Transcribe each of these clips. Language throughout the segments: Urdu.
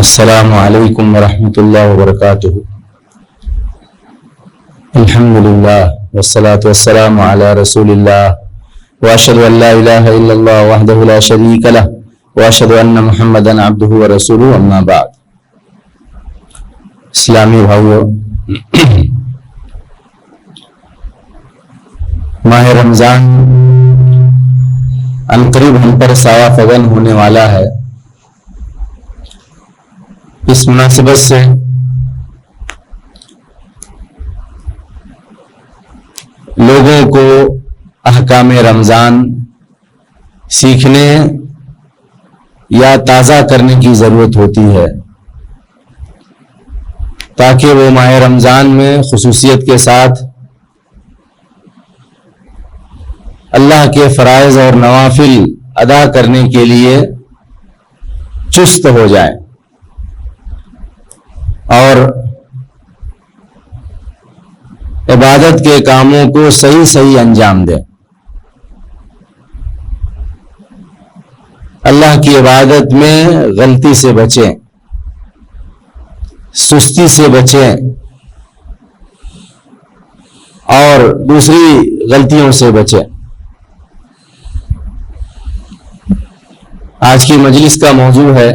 السلام علیکم ورحمۃ اللہ وبرکاتہ۔ الحمد للہ والصلاة والسلام علی رسول اللہ واشہد ان لا الہ الا اللہ وحدہ لا شریک لہ واشہد ان محمدا عبدہ ورسولہ، اما بعد۔ اسلامی بھائیو، ماہ رمضان عنقریب ہم پر سایہ فگن ہونے والا ہے۔ اس مناسبت سے لوگوں کو احکام رمضان سیکھنے یا تازہ کرنے کی ضرورت ہوتی ہے، تاکہ وہ ماہ رمضان میں خصوصیت کے ساتھ اللہ کے فرائض اور نوافل ادا کرنے کے لیے چست ہو جائیں اور عبادت کے کاموں کو صحیح انجام دیں۔ اللہ کی عبادت میں غلطی سے بچیں، سستی سے بچیں اور دوسری غلطیوں سے بچیں۔ آج کی مجلس کا موضوع ہے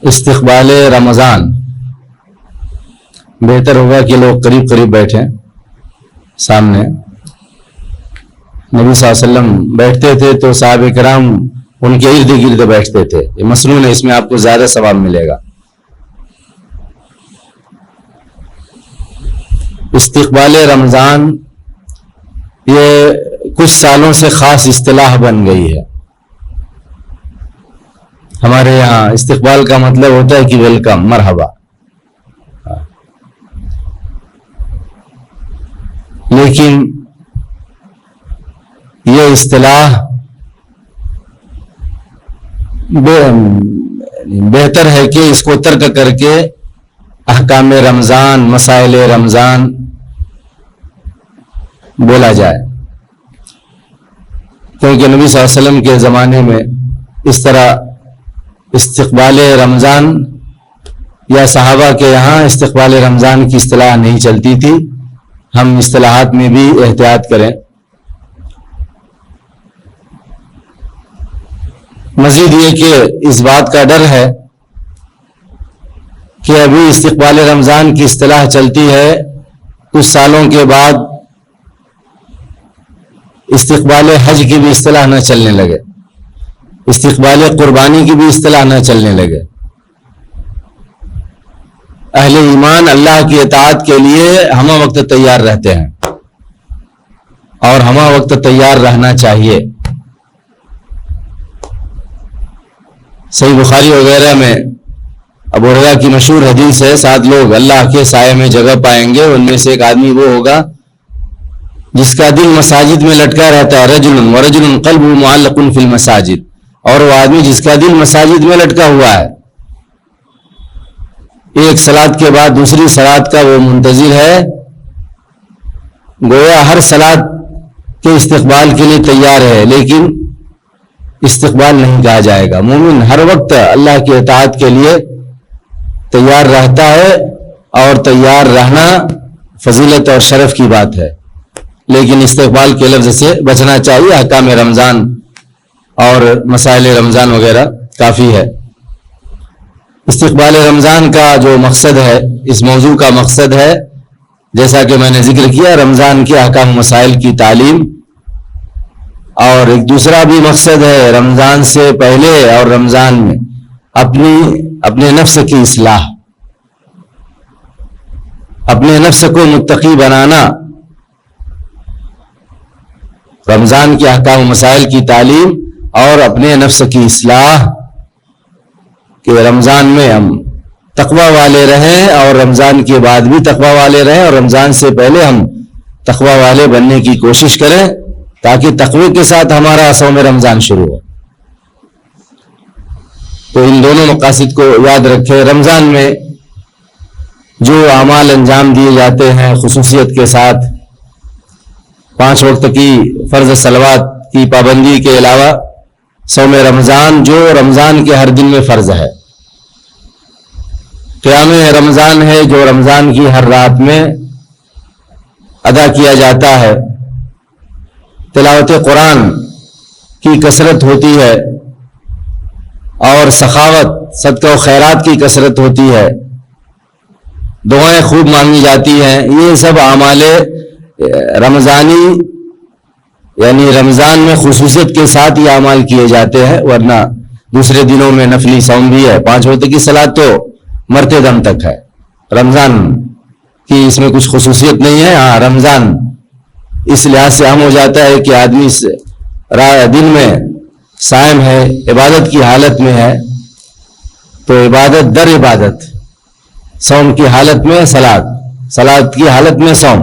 استقبال رمضان۔ بہتر ہوگا کہ لوگ قریب قریب بیٹھیں سامنے۔ نبی صلی اللہ علیہ وسلم بیٹھتے تھے تو صحابہ کرام ان کے ارد گرد بیٹھتے تھے۔ یہ مسنون ہے، اس میں آپ کو زیادہ ثواب ملے گا۔ استقبال رمضان یہ کچھ سالوں سے خاص اصطلاح بن گئی ہے۔ ہمارے یہاں استقبال کا مطلب ہوتا ہے کہ ویلکم، مرحبا، لیکن یہ اصطلاح بہتر ہے کہ اس کو ترک کر کے احکام رمضان، مسائل رمضان بولا جائے، کیونکہ نبی صلی اللہ علیہ وسلم کے زمانے میں اس طرح استقبال رمضان یا صحابہ کے یہاں استقبال رمضان کی اصطلاح نہیں چلتی تھی۔ ہم اصطلاحات میں بھی احتیاط کریں۔ مزید یہ کہ اس بات کا ڈر ہے کہ ابھی استقبال رمضان کی اصطلاح چلتی ہے، کچھ سالوں کے بعد استقبال حج کی بھی اصطلاح نہ چلنے لگے، استقبال قربانی کی بھی اصطلاح نہ چلنے لگے۔ اہل ایمان اللہ کی اطاعت کے لیے ہمہ وقت تیار رہتے ہیں اور ہمہ وقت تیار رہنا چاہیے۔ صحیح بخاری وغیرہ میں ابو ہریرہ کی مشہور حدیث ہے، 7 لوگ اللہ کے سائے میں جگہ پائیں گے، ان میں سے ایک آدمی وہ ہوگا جس کا دل مساجد میں لٹکا رہتا ہے، رجل ورجل قلبه معلق فی المساجد، اور وہ آدمی جس کا دل مساجد میں لٹکا ہوا ہے، ایک صلاۃ کے بعد دوسری صلاۃ کا وہ منتظر ہے، گویا ہر صلاۃ کے استقبال کے لیے تیار ہے، لیکن استقبال نہیں کہا جائے گا۔ مومن ہر وقت اللہ کی اطاعت کے لیے تیار رہتا ہے، اور تیار رہنا فضیلت اور شرف کی بات ہے، لیکن استقبال کے لفظ سے بچنا چاہیے۔ احکام رمضان اور مسائل رمضان وغیرہ کافی ہے۔ استقبال رمضان کا جو مقصد ہے، اس موضوع کا مقصد ہے، جیسا کہ میں نے ذکر کیا، رمضان کے احکام و مسائل کی تعلیم، اور ایک دوسرا بھی مقصد ہے رمضان سے پہلے اور رمضان میں اپنے نفس کی اصلاح، اپنے نفس کو متقی بنانا۔ رمضان کے احکام و مسائل کی تعلیم اور اپنے نفس کی اصلاح، کہ رمضان میں ہم تقوی والے رہیں اور رمضان کے بعد بھی تقوی والے رہیں، اور رمضان سے پہلے ہم تقوی والے بننے کی کوشش کریں، تاکہ تقوی کے ساتھ ہمارا صوم رمضان شروع ہو۔ تو ان دونوں مقاصد کو یاد رکھیں۔ رمضان میں جو اعمال انجام دیے جاتے ہیں خصوصیت کے ساتھ، 5 وقت کی فرض صلوات کی پابندی کے علاوہ صوم رمضان جو رمضان کے ہر دن میں فرض ہے، قیام رمضان ہے جو رمضان کی ہر رات میں ادا کیا جاتا ہے، تلاوت قرآن کی کثرت ہوتی ہے، اور سخاوت صدقہ و خیرات کی کثرت ہوتی ہے، دعائیں خوب مانگی جاتی ہیں، یہ سب اعمال رمضانی یعنی رمضان میں خصوصیت کے ساتھ یہ اعمال کیے جاتے ہیں، ورنہ دوسرے دنوں میں نفلی صوم بھی ہے، 5 وقت کی صلاۃ تو مرتے دم تک ہے، رمضان کی اس میں کچھ خصوصیت نہیں ہے۔ ہاں رمضان اس لحاظ سے اہم ہو جاتا ہے کہ آدمی دن میں صائم ہے، عبادت کی حالت میں ہے، تو عبادت در عبادت، صوم کی حالت میں صلاۃ کی حالت میں صوم،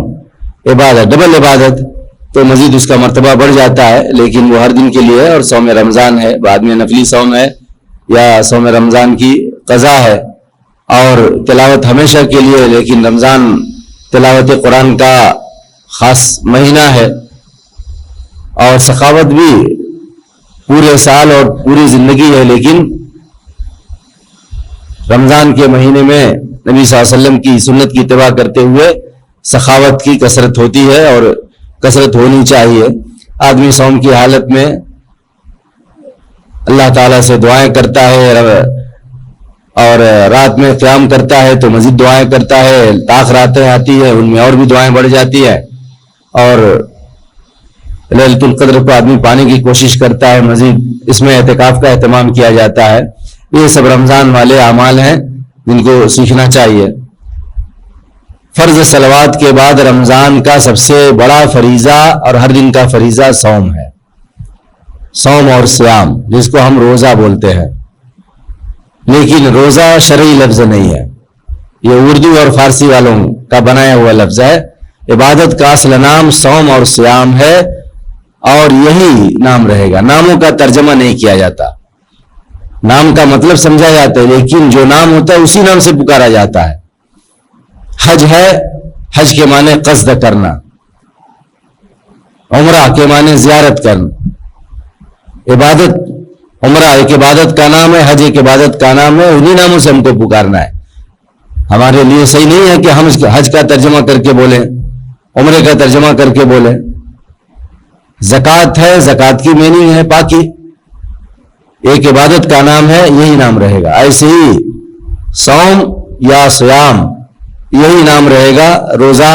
عبادت ڈبل عبادت، تو مزید اس کا مرتبہ بڑھ جاتا ہے، لیکن وہ ہر دن کے لیے ہے، اور صوم رمضان ہے، بعد میں نفلی صوم ہے یا صوم رمضان کی قضا ہے، اور تلاوت ہمیشہ کے لیے، لیکن رمضان تلاوت قرآن کا خاص مہینہ ہے، اور سخاوت بھی پورے سال اور پوری زندگی ہے، لیکن رمضان کے مہینے میں نبی صلی اللہ علیہ وسلم کی سنت کی اتباع کرتے ہوئے سخاوت کی کثرت ہوتی ہے، اور کثرت ہونی چاہیے۔ آدمی صوم کی حالت میں اللہ تعالیٰ سے دعائیں کرتا ہے، اور رات میں قیام کرتا ہے تو مزید دعائیں کرتا ہے، طاق راتیں آتی ہے ان میں اور بھی دعائیں بڑھ جاتی ہے، اور لیلۃ القدر کو آدمی پانے کی کوشش کرتا ہے، مزید اس میں اعتکاف کا اہتمام کیا جاتا ہے۔ یہ سب رمضان والے اعمال ہیں جن کو سیکھنا چاہیے۔ فرض صلوات کے بعد رمضان کا سب سے بڑا فریضہ اور ہر دن کا فریضہ صوم ہے، صوم اور صیام، جس کو ہم روزہ بولتے ہیں، لیکن روزہ شرعی لفظ نہیں ہے، یہ اردو اور فارسی والوں کا بنایا ہوا لفظ ہے۔ عبادت کا اصل نام صوم اور صیام ہے، اور یہی نام رہے گا، ناموں کا ترجمہ نہیں کیا جاتا، نام کا مطلب سمجھا جاتا ہے، لیکن جو نام ہوتا ہے اسی نام سے پکارا جاتا ہے۔ حج ہے، حج کے معنی قصد کرنا، عمرہ کے معنی زیارت کرنا، عبادت، عمرہ ایک عبادت کا نام ہے، حج ایک عبادت کا نام ہے، انہی ناموں سے ہم کو پکارنا ہے۔ ہمارے لیے صحیح نہیں ہے کہ ہم حج کا ترجمہ کر کے بولیں، عمرے کا ترجمہ کر کے بولیں۔ زکوٰۃ ہے، زکوٰۃ کی میننگ ہے پاکی، ایک عبادت کا نام ہے، یہی نام رہے گا۔ ایسے ہی صوم یا صیام یہی نام رہے گا، روزہ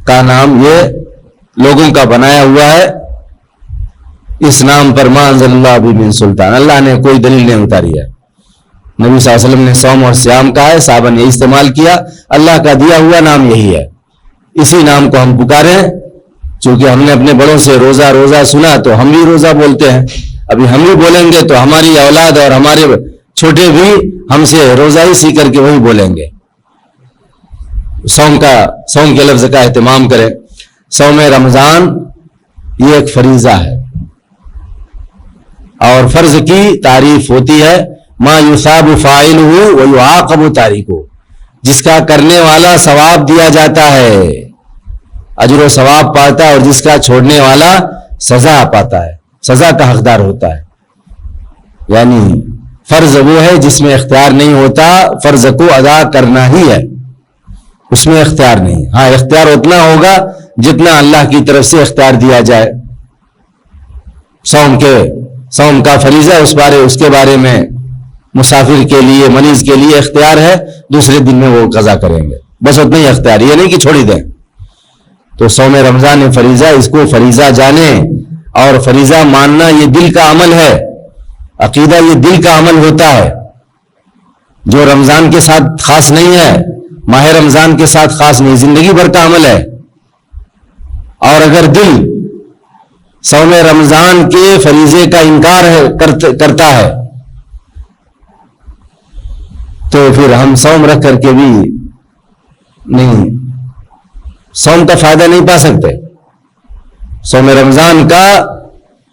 کا نام یہ لوگوں کا بنایا ہوا ہے، اس نام پر ما انزل اللہ بہ من سلطان، اللہ نے کوئی دلیل نہیں اتاری ہے۔ نبی صلی اللہ علیہ وسلم نے صوم اور صیام کہا ہے، صحابہ نے استعمال کیا، اللہ کا دیا ہوا نام یہی ہے، اسی نام کو ہم پکاریں۔ چونکہ ہم نے اپنے بڑوں سے روزہ روزہ سنا تو ہم بھی روزہ بولتے ہیں، ابھی ہم بھی بولیں گے تو ہماری اولاد اور ہمارے چھوٹے بھی ہم سے روزہ ہی سیکھ کر کے وہی بولیں گے۔ صوم کے لفظ کا اہتمام کریں۔ صوم رمضان یہ ایک فریضہ ہے، اور فرض کی تعریف ہوتی ہے ما یثاب فاعلہ ویعاقب تارکہ، جس کا کرنے والا ثواب دیا جاتا ہے، اجر و ثواب پاتا ہے، اور جس کا چھوڑنے والا سزا پاتا ہے، سزا کا حقدار ہوتا ہے۔ یعنی فرض وہ ہے جس میں اختیار نہیں ہوتا، فرض کو ادا کرنا ہی ہے، اس میں اختیار نہیں۔ ہاں اختیار اتنا ہوگا جتنا اللہ کی طرف سے اختیار دیا جائے۔ صوم کا فریضہ اس کے بارے میں مسافر کے لیے، مریض کے لیے اختیار ہے، دوسرے دن میں وہ قضا کریں گے، بس اتنا ہی اختیار، یہ نہیں کہ چھوڑی دیں۔ تو صوم رمضان فریضہ، اس کو فریضہ جانیں، اور فریضہ ماننا یہ دل کا عمل ہے، عقیدہ یہ دل کا عمل ہوتا ہے، جو رمضان کے ساتھ خاص نہیں ہے، ماہ رمضان کے ساتھ خاص نہیں، زندگی بھر کا عمل ہے۔ اور اگر دل صوم رمضان کے فریضے کا انکار کرتا ہے تو پھر ہم صوم رکھ کر کے بھی نہیں، صوم کا فائدہ نہیں پا سکتے۔ صوم رمضان کا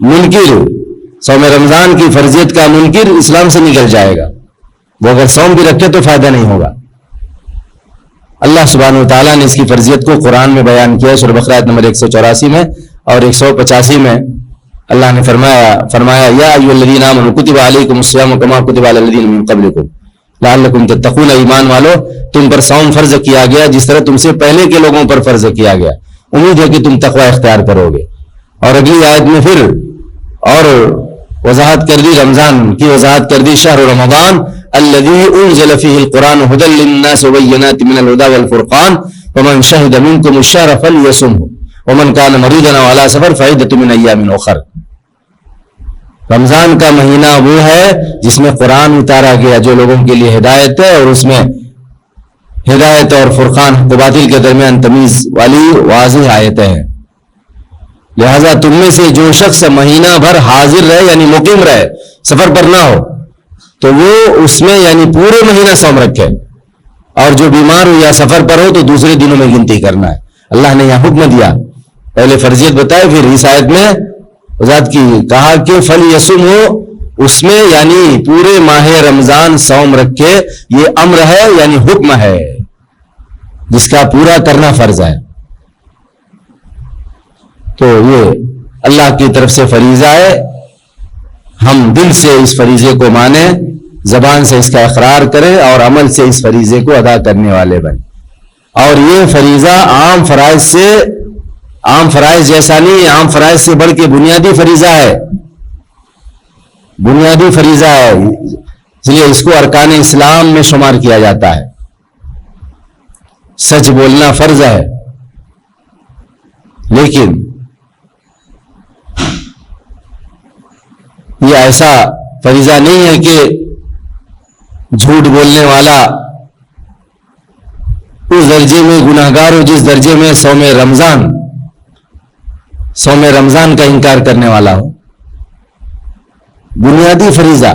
منکر، صوم رمضان کی فرضیت کا منکر اسلام سے نکل جائے گا، وہ اگر صوم بھی رکھے تو فائدہ نہیں ہوگا۔ اللہ سبحانہ وتعالیٰ نے اس کی فرضیت کو قرآن میں بیان کیا ہے، سورہ بقرہ آیت نمبر 184 میں اور 185 میں۔ اللہ نے فرمایا یا ایھا الذین آمنوا کتب علیکم الصیام کما کتب علی الذین من قبلکم لعلکم تتقون، ایمان والو تم پر صوم فرض کیا گیا جس طرح تم سے پہلے کے لوگوں پر فرض کیا گیا، امید ہے کہ تم تقوی اختیار کرو گے۔ اور اگلی آیت میں پھر اور وضاحت کر دی، رمضان کی وضاحت کر دی، شہر رمضان الذی انزل فیہ القرآن ھدی للناس وبینات من الھدی والفرقان ومن شہد منکم الشہر فلیصمہ ومن کان مریضا او علی سفر فعدۃ من ایام اخر۔ رمضان کا مہینہ وہ ہے جس میں قرآن اتارا گیا جو لوگوں کے لیے ہدایت ہے، اور اس میں ہدایت اور فرقان حق و باطل کے درمیان تمیز والی واضح آیتیں ہیں۔ لہذا تم میں سے جو شخص مہینہ بھر حاضر رہے یعنی مقیم رہے، سفر پر نہ ہو، تو وہ اس میں یعنی پورے مہینہ صوم رکھے، اور جو بیمار ہو یا سفر پر ہو تو دوسرے دنوں میں گنتی کرنا ہے۔ اللہ نے یہاں حکم دیا، پہلے فرضیت بتائے، پھر اس آیت میں وضاحت کی، کہا کہ فلیصم ہو، اس میں یعنی پورے ماہ رمضان صوم رکھے، یہ امر ہے یعنی حکم ہے جس کا پورا کرنا فرض ہے۔ تو یہ اللہ کی طرف سے فریضہ ہے، ہم دل سے اس فریضے کو مانیں، زبان سے اس کا اقرار کریں اور عمل سے اس فریضے کو ادا کرنے والے بنیں۔ اور یہ فریضہ عام فرائض جیسا نہیں، عام فرائض سے بڑھ کے بنیادی فریضہ ہے، بنیادی فریضہ ہے، اس لیے اس کو ارکان اسلام میں شمار کیا جاتا ہے۔ سچ بولنا فرض ہے، لیکن یہ ایسا فریضہ نہیں ہے کہ جھوٹ بولنے والا اس درجے میں گناہگار ہو جس درجے میں صوم رمضان کا انکار کرنے والا ہو۔ بنیادی فریضہ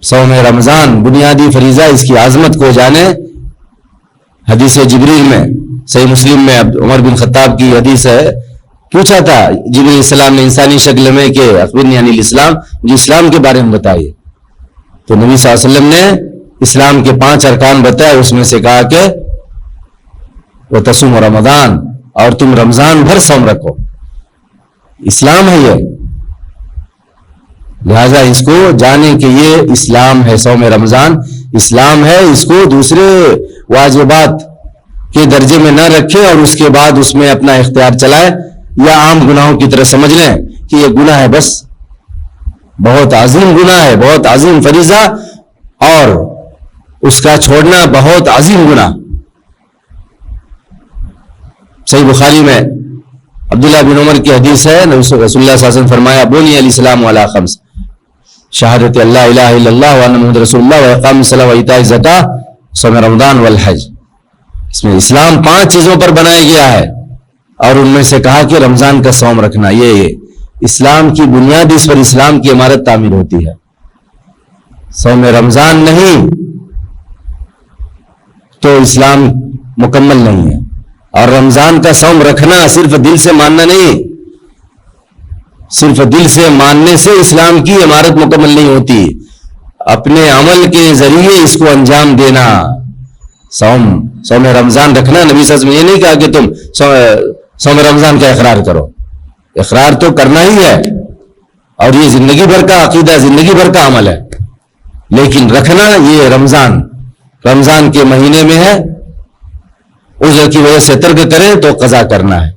صوم رمضان، بنیادی فریضہ، اس کی عظمت کو جانے۔ حدیث جبریل میں، صحیح مسلم میں عمر بن خطاب کی حدیث ہے، پوچھا تھا جبریل علیہ السلام نے انسانی شکل میں کہ اخبرنی عن الاسلام، مجھے اسلام کے بارے میں بتائیے۔ تو نبی صلی اللہ علیہ وسلم نے اسلام کے 5 ارکان بتائے، اس میں سے کہا کہ وتصوم رمضان، اور تم رمضان بھر صوم رکھو۔ اسلام ہے یہ، لہذا اس کو جانیں کہ یہ اسلام ہے، صوم رمضان اسلام ہے، اس کو دوسرے واجبات کے درجے میں نہ رکھے اور اس کے بعد اس میں اپنا اختیار چلائے، یا عام گناہوں کی طرح سمجھ لیں کہ یہ گناہ ہے، بس بہت عظیم گناہ ہے، بہت عظیم فریضہ، اور اس کا چھوڑنا بہت عظیم گناہ۔ صحیح بخاری میں عبداللہ بن عمر کی حدیث ہے، رسول اللہ صلی اللہ علیہ وسلم فرمایا بنی الاسلام علی خمس، شہادت اللہ الہ الا اللہ وان محمد رسول اللہ واقام الصلاۃ وایتاء الزکاۃ صوم رمضان والحج۔ اس میں اسلام 5 چیزوں پر بنایا گیا ہے، اور ان میں سے کہا کہ رمضان کا صوم رکھنا، یہ اسلام کی بنیاد، اس پر اسلام کی عمارت تعمیر ہوتی ہے۔ صوم رمضان نہیں تو اسلام مکمل نہیں ہے۔ اور رمضان کا صوم رکھنا صرف دل سے ماننا نہیں، صرف دل سے ماننے سے اسلام کی عمارت مکمل نہیں ہوتی، اپنے عمل کے ذریعے اس کو انجام دینا۔ صوم رمضان رکھنا، نبی صلی اللہ علیہ وسلم یہ نہیں کہا کہ تم صوم رمضان کا اقرار کرو، اقرار تو کرنا ہی ہے، اور یہ زندگی بھر کا عقیدہ، زندگی بھر کا عمل ہے، لیکن رکھنا یہ رمضان کے مہینے میں ہے، عذر کی وجہ سے ترک کریں تو قضا کرنا ہے۔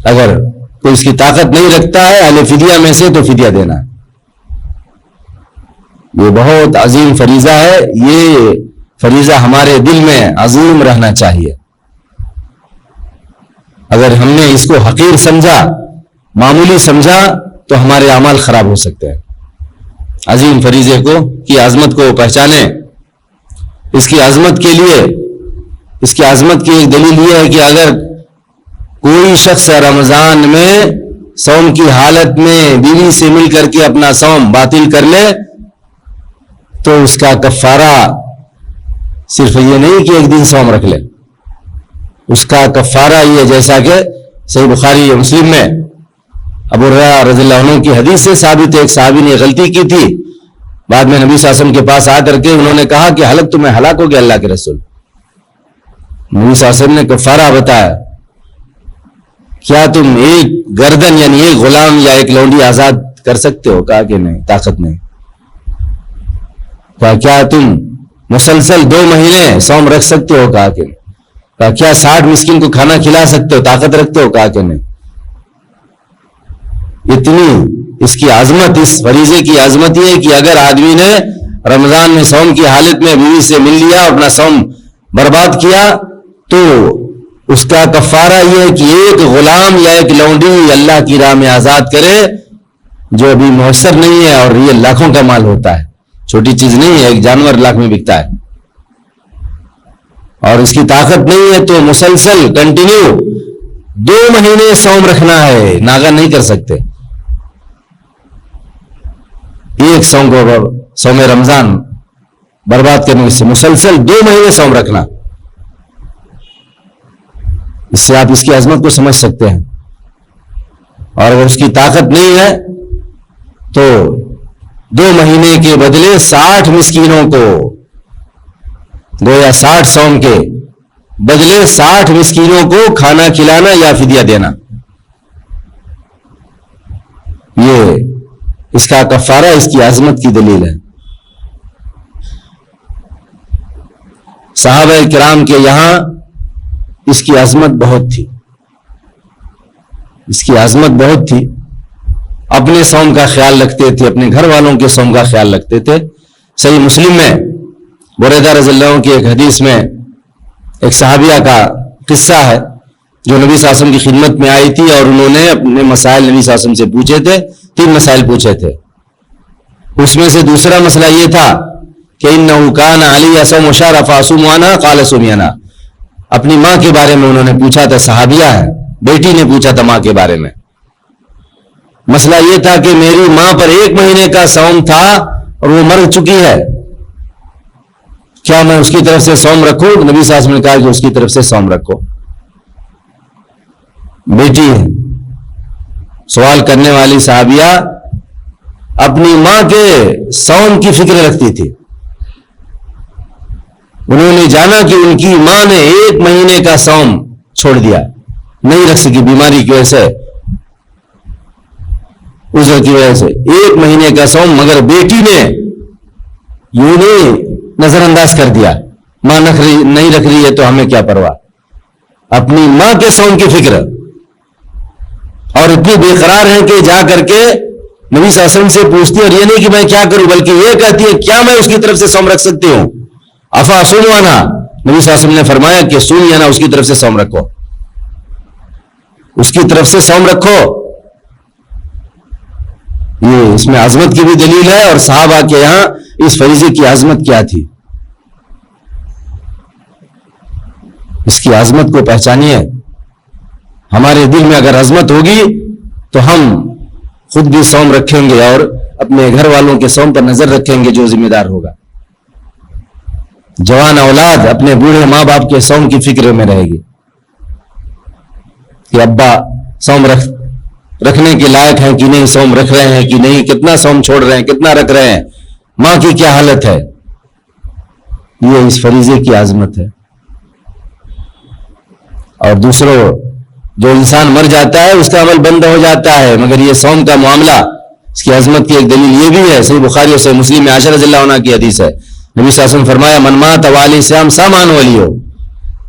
اگر کوئی اس کی طاقت نہیں رکھتا ہے اہل فدیہ میں سے تو فدیہ دینا ہے۔ یہ بہت عظیم فریضہ ہے، یہ فریضہ ہمارے دل میں عظیم رہنا چاہیے۔ اگر ہم نے اس کو حقیر سمجھا، معمولی سمجھا، تو ہمارے اعمال خراب ہو سکتے ہیں۔ عظیم فریضے کی عظمت کو پہچانیں۔ اس کی عظمت کی ایک دلیل یہ ہے کہ اگر کوئی شخص رمضان میں صوم کی حالت میں بیوی سے مل کر کے اپنا صوم باطل کر لے تو اس کا کفارہ صرف یہ نہیں کہ ایک دن صوم رکھ لے، اس کا کفارہ یہ، جیسا کہ صحیح بخاری مسلم میں ابو ہریرہ رضی اللہ عنہ کی حدیث سے ثابت ہے، ایک صحابی نے غلطی کی تھی، بعد میں نبی صلی اللہ علیہ وسلم کے پاس آ کر کے انہوں نے کہا کہ ہلک تمہیں ہلاک ہو گیا اللہ کے رسول۔ نبی صلی اللہ علیہ وسلم نے کفارہ بتایا کیا تم ایک گردن یعنی ایک غلام یا ایک لونڈی آزاد کر سکتے ہو؟ کہا کہ نہیں، طاقت نہیں۔ کہا کیا تم مسلسل 2 مہینے صوم رکھ سکتے ہو؟ کہا کہ نہیں۔ کہا کیا 60 مسکین کو کھانا کھلا سکتے ہو؟ طاقت رکھتے ہو؟ کہا کہ نہیں۔ اتنی اس کی عظمت، اس فریضے کی عظمت یہ ہے کہ اگر آدمی نے رمضان میں صوم کی حالت میں بیوی سے مل لیا، اپنا صوم برباد کیا، تو اس کا کفارہ یہ ہے کہ ایک غلام یا ایک لونڈی اللہ کی راہ میں آزاد کرے، جو ابھی میسر نہیں ہے، اور یہ لاکھوں کا مال ہوتا ہے، چھوٹی چیز نہیں ہے، ایک جانور لاکھ میں بکتا ہے، اور اس کی طاقت نہیں ہے تو مسلسل کنٹینیو 2 مہینے صوم رکھنا ہے، ناغا نہیں کر سکتے۔ ایک صوم کو صوم رمضان برباد کرنے سے مسلسل 2 مہینے صوم رکھنا، اس سے آپ اس کی عظمت کو سمجھ سکتے ہیں۔ اور اگر اس کی طاقت نہیں ہے تو 2 مہینے کے بدلے 60 مسکینوں کو، گویا 60 صوم کے بدلے 60 مسکینوں کو کھانا کھلانا یا فدیہ دینا، یہ اس کا کفارہ اس کی عظمت کی دلیل ہے۔ صحابہ کرام کے یہاں اس کی عظمت بہت تھی، اس کی عظمت بہت تھی، اپنے صوم کا خیال رکھتے تھے، اپنے گھر والوں کے صوم کا خیال رکھتے تھے۔ صحیح مسلم میں بریدہ رضی اللہ عنہ کی ایک حدیث میں ایک صحابیہ کا قصہ ہے جو نبی صلی اللہ علیہ وسلم کی خدمت میں آئی تھی، اور انہوں نے اپنے مسائل نبی صلی اللہ علیہ وسلم سے پوچھے تھے، 3 مسائل پوچھے تھے۔ اس میں سے دوسرا مسئلہ یہ تھا کہ انہ کان علی صوم شہر فاصوم وانا قال صومی انا، اپنی ماں کے بارے میں انہوں نے پوچھا تھا، صحابیہ ہے، بیٹی نے پوچھا تھا ماں کے بارے میں۔ مسئلہ یہ تھا کہ میری ماں پر 1 مہینے کا صوم تھا اور وہ مر چکی ہے، کیا میں اس کی طرف سے صوم رکھوں؟ نبی صلی اللہ علیہ وسلم نے کہا کہ اس کی طرف سے صوم رکھو۔ بیٹی ہے، سوال کرنے والی صحابیہ اپنی ماں کے صوم کی فکر رکھتی تھی، انہوں نے جانا کہ ان کی ماں نے 1 مہینے کا صوم چھوڑ دیا، نہیں رکھ سکی بیماری کی وجہ سے، عذر کی وجہ سے 1 مہینے کا صوم، مگر بیٹی نے یوں نہیں نظر انداز کر دیا، ماں نہیں رکھ رہی ہے تو ہمیں کیا پرواہ، اپنی ماں کے صوم کی فکر، اور اتنی بے قرار ہیں کہ جا کر کے نبی صلی اللہ علیہ وسلم سے پوچھتی، اور یہ نہیں کہ میں کیا کروں، بلکہ یہ کہتی ہے کیا میں اس کی طرف سے صوم رکھ سکتی ہوں؟ افا صوموانا، نبی صلی اللہ علیہ وسلم نے فرمایا کہ صومیانا، اس کی طرف سے صوم رکھو، اس کی طرف سے صوم رکھو۔ یہ اس میں عظمت کی بھی دلیل ہے، اور صحابہ کے یہاں اس فریضے کی عظمت کیا تھی، اس کی عظمت کو پہچانیے۔ ہمارے دل میں اگر عظمت ہوگی تو ہم خود بھی صوم رکھیں گے اور اپنے گھر والوں کے صوم پر نظر رکھیں گے جو ذمہ دار ہوگا۔ جوان اولاد اپنے بوڑھے ماں باپ کے صوم کی فکر میں رہے گی کہ ابا صوم رکھنے کے لائق ہیں کہ نہیں، صوم رکھ رہے ہیں کہ نہیں، کتنا صوم چھوڑ رہے ہیں، کتنا رکھ رہے ہیں، ماں کی کیا حالت ہے۔ یہ اس فریضے کی عظمت ہے۔ اور دوسروں، جو انسان مر جاتا ہے اس کا عمل بند ہو جاتا ہے، مگر یہ صوم کا معاملہ، اس کی عظمت کی ایک دلیل یہ بھی ہے۔ صحیح بخاری اور صحیح مسلم میں عائشہ رضی اللہ عنہا کی حدیث ہے، نبی صلی اللہ علیہ وسلم فرمایا من مات والی صیام سامان والی ہو،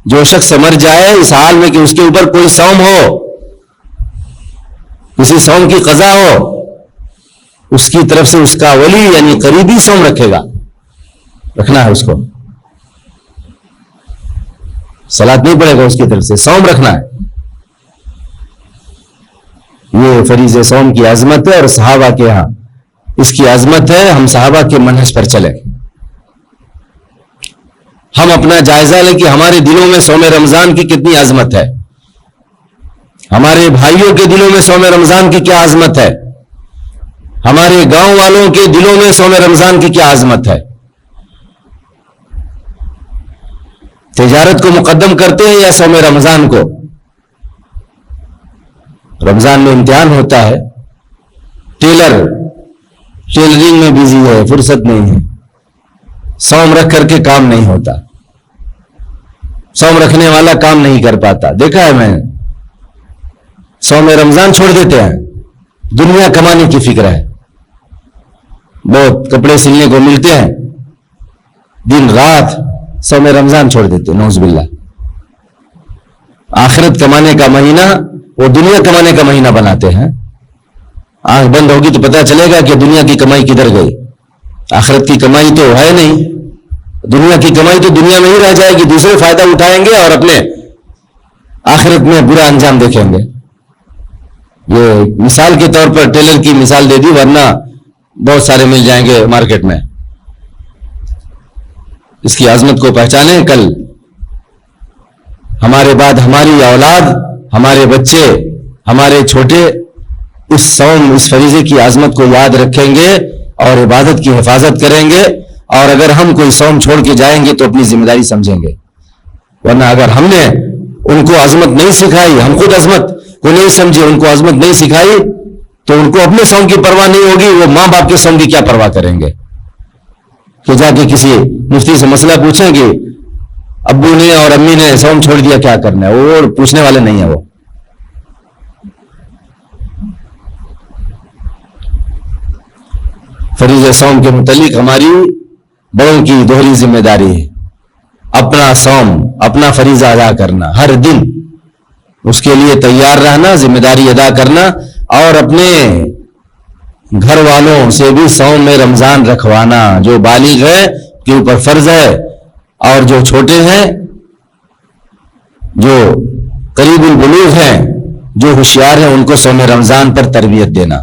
جو شخص مر جائے اس حال میں کہ اس کے اوپر کوئی صوم ہو، کسی صوم کی قضا ہو، اس کی طرف سے اس کا ولی یعنی قریبی صوم رکھے گا، رکھنا ہے اس کو، صلاۃ نہیں پڑے گا، اس کی طرف سے صوم رکھنا ہے۔ یہ فریضے صوم کی عظمت ہے، اور صحابہ کے ہاں اس کی عظمت ہے۔ ہم صحابہ کے منہج پر چلیں، ہم اپنا جائزہ لیں کہ ہمارے دلوں میں صوم رمضان کی کتنی عظمت ہے، ہمارے بھائیوں کے دلوں میں صوم رمضان کی کیا عظمت ہے، ہمارے گاؤں والوں کے دلوں میں صوم رمضان کی کیا عظمت ہے۔ تجارت کو مقدم کرتے ہیں یا صوم رمضان کو؟ رمضان میں امتحان ہوتا ہے، ٹیلر ٹیلرنگ میں بزی ہے، فرصت نہیں ہے، صوم رکھ کر کے کام نہیں ہوتا، صوم رکھنے والا کام نہیں کر پاتا۔ دیکھا ہے میں صوم رمضان چھوڑ دیتے ہیں, دنیا کمانے کی فکر ہے, بہت کپڑے سلنے کو ملتے ہیں, دن رات صوم رمضان چھوڑ دیتے, نعوذ باللہ. آخرت کمانے کا مہینہ وہ دنیا کمانے کا مہینہ بناتے ہیں. آنکھ بند ہوگی تو پتہ چلے گا کہ دنیا کی کمائی کدھر گئی. آخرت کی کمائی تو ہے نہیں, دنیا کی کمائی تو دنیا میں ہی رہ جائے گی, دوسرے فائدہ اٹھائیں گے اور اپنے آخرت میں برا انجام دیکھیں گے. یہ مثال کے طور پر ٹیلر کی مثال دے دی, ورنہ بہت سارے مل جائیں گے مارکیٹ میں. اس کی عظمت کو پہچانیں. کل ہمارے بعد ہماری اولاد, ہمارے بچے, ہمارے چھوٹے اس صوم, اس فریضے کی عظمت کو یاد رکھیں گے اور عبادت کی حفاظت کریں گے. اور اگر ہم کوئی صوم چھوڑ کے جائیں گے تو اپنی ذمہ داری سمجھیں گے, ورنہ اگر ہم نے ان کو عظمت نہیں سکھائی, ہم خود عظمت کو نہیں سمجھے, ان کو عظمت نہیں سکھائی, تو ان کو اپنے صوم کی پرواہ نہیں ہوگی, وہ ماں باپ کے صوم کی کیا پرواہ کریں گے. کہ جا کے کسی مفتی سے مسئلہ پوچھیں گے, ابو نے اور امی نے صوم چھوڑ دیا, کیا کرنا ہے, وہ پوچھنے والے نہیں ہیں. وہ فریضہ صوم کے متعلق ہماری بڑوں کی دوہری ذمہ داری ہے, اپنا صوم, اپنا فریضہ ادا کرنا, ہر دن اس کے لیے تیار رہنا, ذمہ داری ادا کرنا, اور اپنے گھر والوں سے بھی صوم میں رمضان رکھوانا. جو بالغ ہے کے اوپر فرض ہے, اور جو چھوٹے ہیں, جو قریب البلوغ ہیں, جو ہوشیار ہیں, ان کو صوم رمضان پر تربیت دینا.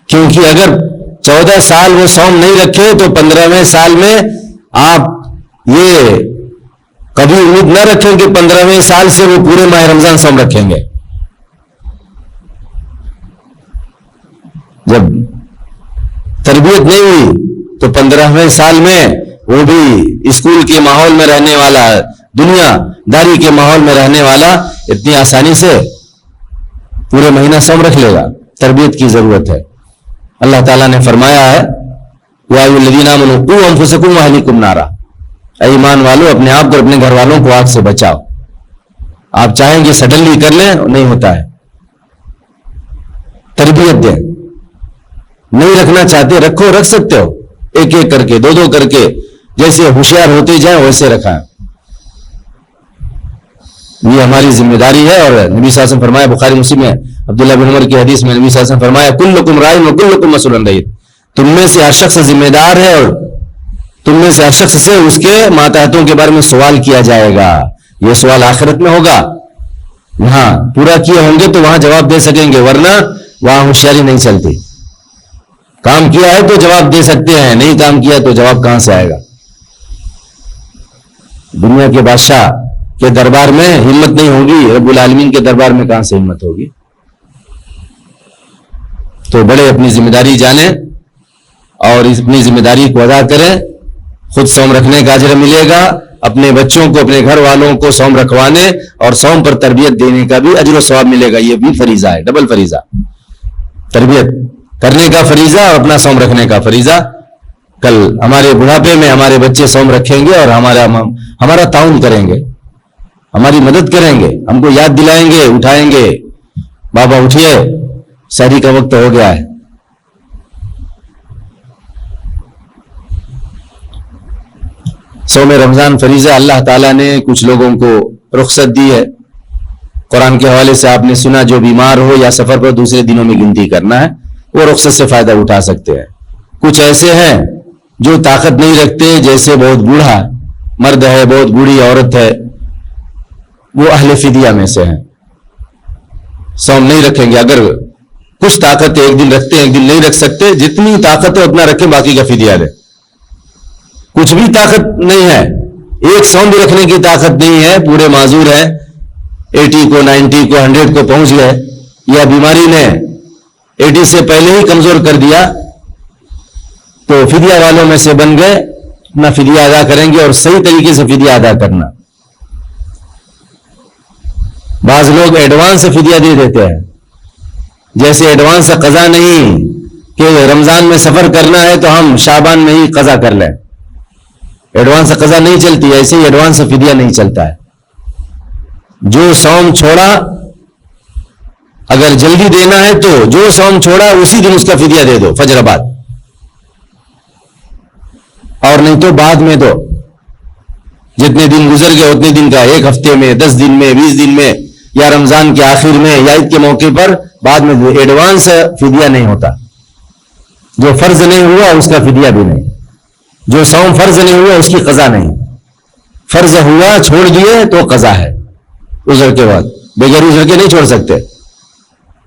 کیونکہ اگر 14 سال وہ صوم نہیں رکھے تو 15ویں سال میں آپ یہ کبھی امید نہ رکھیں کہ 15ویں سال سے وہ پورے ماہ رمضان صوم رکھیں گے. جب تربیت نہیں ہوئی تو 15ویں سال میں وہ بھی اسکول کے ماحول میں رہنے والا, دنیا داری کے ماحول میں رہنے والا, اتنی آسانی سے پورے مہینہ صوم رکھ لے گا. تربیت کی ضرورت ہے. اللہ تعالیٰ نے فرمایا ہے, یا ایھا الذین آمنوا قوا انفسکم واہلیکم نارا, اے ایمان والو اپنے آپ کو اور اپنے گھر والوں کو آگ سے بچاؤ. آپ چاہیں گے سڈنلی کر لیں, نہیں ہوتا ہے. تربیت دیں. نہیں رکھنا چاہتے رکھو, رکھ سکتے ہو, ایک ایک کر کے, دو دو کر کے, جیسے ہوشیار ہوتے جائیں ویسے رکھائیں. یہ ہماری ذمہ داری ہے. اور نبی صلی اللہ علیہ وسلم فرمایا, بخاری مسلم میں عبداللہ بن عمر کی حدیث میں نبی صلی اللہ علیہ وسلم فرمایا, کلکم راع وکلکم مسئول عن رعیتہ, تم میں سے ہر شخص ذمہ دار ہے اور تم میں سے ہر شخص سے اس کے ماتحتوں کے بارے میں سوال کیا جائے گا. یہ سوال آخرت میں ہوگا. یہاں پورا کیے ہوں گے تو وہاں جواب دے سکیں گے, ورنہ وہاں ہوشیاری نہیں چلتی. کام کیا ہے تو جواب دے سکتے ہیں, نہیں کام کیا تو جواب کہاں سے آئے گا. دنیا کے بادشاہ کے دربار میں ہمت نہیں ہوگی, رب العالمین کے دربار میں کہاں سے ہمت ہوگی. تو بڑے اپنی ذمہ داری جانیں اور اپنی ذمہ داری کو ادا کریں. خود صوم رکھنے کا اجر ملے گا, اپنے بچوں کو, اپنے گھر والوں کو صوم رکھوانے اور صوم پر تربیت دینے کا بھی اجر و ثواب ملے گا. یہ بھی فریضہ ہے, ڈبل فریضہ, تربیت کرنے کا فریضہ اور اپنا صوم رکھنے کا فریضہ. کل ہمارے بڑھاپے میں ہمارے بچے صوم رکھیں گے اور ہمارا تعاون کریں گے, ہماری مدد کریں گے, ہم کو یاد دلائیں گے, اٹھائیں گے, بابا اٹھیے سحری کا وقت ہو گیا ہے. صوم رمضان فریضہ اللہ تعالیٰ نے کچھ لوگوں کو رخصت دی ہے. قرآن کے حوالے سے آپ نے سنا, جو بیمار ہو یا سفر پر دوسرے دنوں میں گنتی کرنا ہے وہ رخصت سے فائدہ اٹھا سکتے ہیں. کچھ ایسے ہیں جو طاقت نہیں رکھتے, جیسے بہت بوڑھا مرد ہے, بہت بوڑھی عورت ہے, وہ اہل فدیہ میں سے ہیں, صوم نہیں رکھیں گے. اگر کچھ طاقت ہے, ایک دن رکھتے ہیں, ایک دن نہیں رکھ سکتے, جتنی طاقت ہے اتنا رکھیں, باقی کا فدیہ دیں. کچھ بھی طاقت نہیں ہے, ایک صوم بھی رکھنے کی طاقت نہیں ہے, پورے معذور ہیں, 80 کو 90 کو 100 کو پہنچ گئے, یا بیماری نے 80 سے پہلے ہی کمزور کر دیا, تو فدیہ والوں میں سے بن گئے, اپنا فدیہ ادا کریں گے. اور صحیح طریقے سے فدیہ ادا کرنا. بعض لوگ ایڈوانس سے فدیہ دے دیتے ہیں, جیسے ایڈوانس سے قضا نہیں کہ رمضان میں سفر کرنا ہے تو ہم شعبان میں ہی قضا کر لیں. ایڈوانس سے قضا نہیں چلتی, ایسے ہی ایڈوانس سے فدیہ نہیں چلتا ہے. جو صوم چھوڑا اگر جلدی دینا ہے تو جو صوم چھوڑا اسی دن اس کا فدیہ دے دو فجر بعد، اور نہیں تو بعد میں دو، جتنے دن گزر گئے اتنے دن کا، 1 ہفتے میں، 10 دن میں، 20 دن میں، یا رمضان کے آخر میں یا عید کے موقع پر بعد میں دو۔ ایڈوانس فدیہ نہیں ہوتا، جو فرض نہیں ہوا اس کا فدیہ بھی نہیں، جو صوم فرض نہیں ہوا اس کی قضا نہیں، فرض ہوا چھوڑ دیے تو قضا ہے عذر کے بعد، بغیر عذر کے نہیں چھوڑ سکتے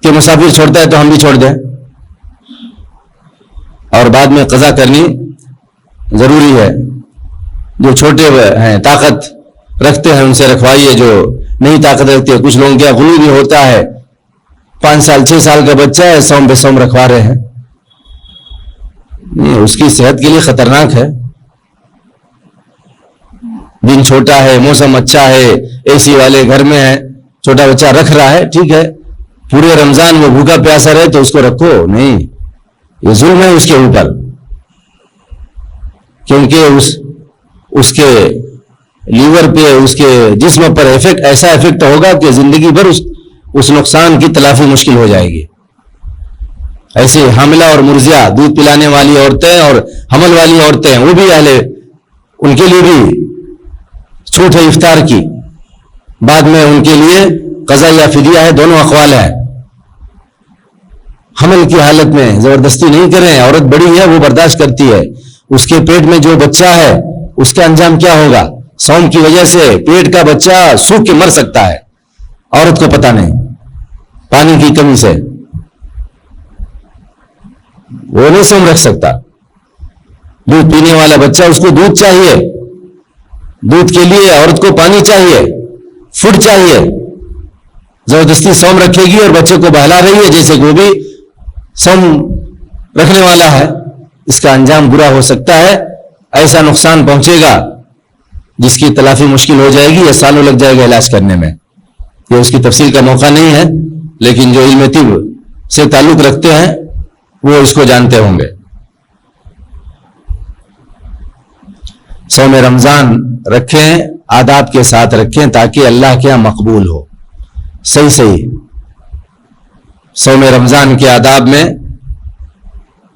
کہ مسافر چھوڑتا ہے تو ہم بھی چھوڑ دیں، اور بعد میں قضا کرنی ضروری ہے۔ جو چھوٹے ہیں طاقت رکھتے ہیں ان سے رکھوائیے، جو نہیں طاقت رکھتے، کچھ لوگوں کے غلو بھی ہوتا ہے، 5 سال 6 سال کا بچہ ہے صوم پہ صوم رکھوا رہے ہیں، اس کی صحت کے لیے خطرناک ہے۔ دن چھوٹا ہے، موسم اچھا ہے، اے سی والے گھر میں ہے، چھوٹا بچہ رکھ رہا ہے، ٹھیک ہے، پورے رمضان وہ بھوکا پیاسا رہے تو اس کو رکھو نہیں، یہ ظلم ہے اس کے اوپر، کیونکہ اس کے لیور پہ، اس کے جسم پر ایسا افیکٹ ہوگا کہ زندگی بھر اس نقصان کی تلافی مشکل ہو جائے گی۔ ایسے حاملہ اور مرضعہ، دودھ پلانے والی عورتیں اور حمل والی عورتیں، وہ بھی ان کے لیے بھی چھوٹ ہے افطار کی، بعد میں ان کے لیے قضا یا فدیہ ہے، دونوں اقوال ہیں۔ حمل کی حالت میں زبردستی نہیں کریں، عورت بڑی ہے وہ برداشت کرتی ہے، اس کے پیٹ میں جو بچہ ہے اس کا انجام کیا ہوگا؟ صوم کی وجہ سے پیٹ کا بچہ سوکھ کے مر سکتا ہے، عورت کو پتہ نہیں، پانی کی کمی سے وہ نہیں صوم رکھ سکتا۔ دودھ پینے والا بچہ، اس کو دودھ چاہیے، دودھ کے لیے عورت کو پانی چاہیے، فوڈ چاہیے، زبردستی صوم رکھے گی اور بچے کو بہلا رہی ہے جیسے کہ وہ بھی صوم رکھنے والا ہے، اس کا انجام برا ہو سکتا ہے، ایسا نقصان پہنچے گا جس کی تلافی مشکل ہو جائے گی یا سالوں لگ جائے گا علاج کرنے میں۔ یہ اس کی تفصیل کا موقع نہیں ہے، لیکن جو علم طب سے تعلق رکھتے ہیں وہ اس کو جانتے ہوں گے۔ صوم رمضان رکھیں، آداب کے ساتھ رکھیں تاکہ اللہ کے یہاں مقبول ہو، صحیح۔ صوم رمضان کے آداب میں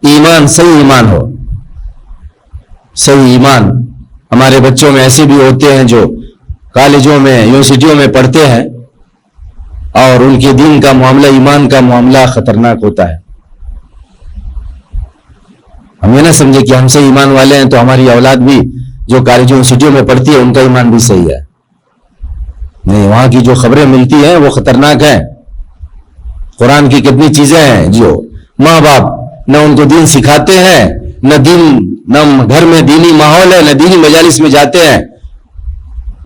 ایمان، صحیح ایمان ہو، صحیح ایمان۔ ہمارے بچوں میں ایسے بھی ہوتے ہیں جو کالجوں میں، یونیورسٹیوں میں پڑھتے ہیں اور ان کے دین کا معاملہ، ایمان کا معاملہ خطرناک ہوتا ہے۔ ہم یہ نہ سمجھے کہ ہم سے ایمان والے ہیں تو ہماری اولاد بھی جو کالج یونیورسٹیوں میں پڑھتی ہے ان کا ایمان بھی صحیح ہے، نہیں، وہاں کی جو خبریں ملتی ہیں وہ خطرناک ہیں۔ قرآن کی کتنی چیزیں ہیں جو ماں باپ نہ ان کو دین سکھاتے ہیں، نہ گھر میں دینی ماحول ہے، نہ دینی مجالس میں جاتے ہیں،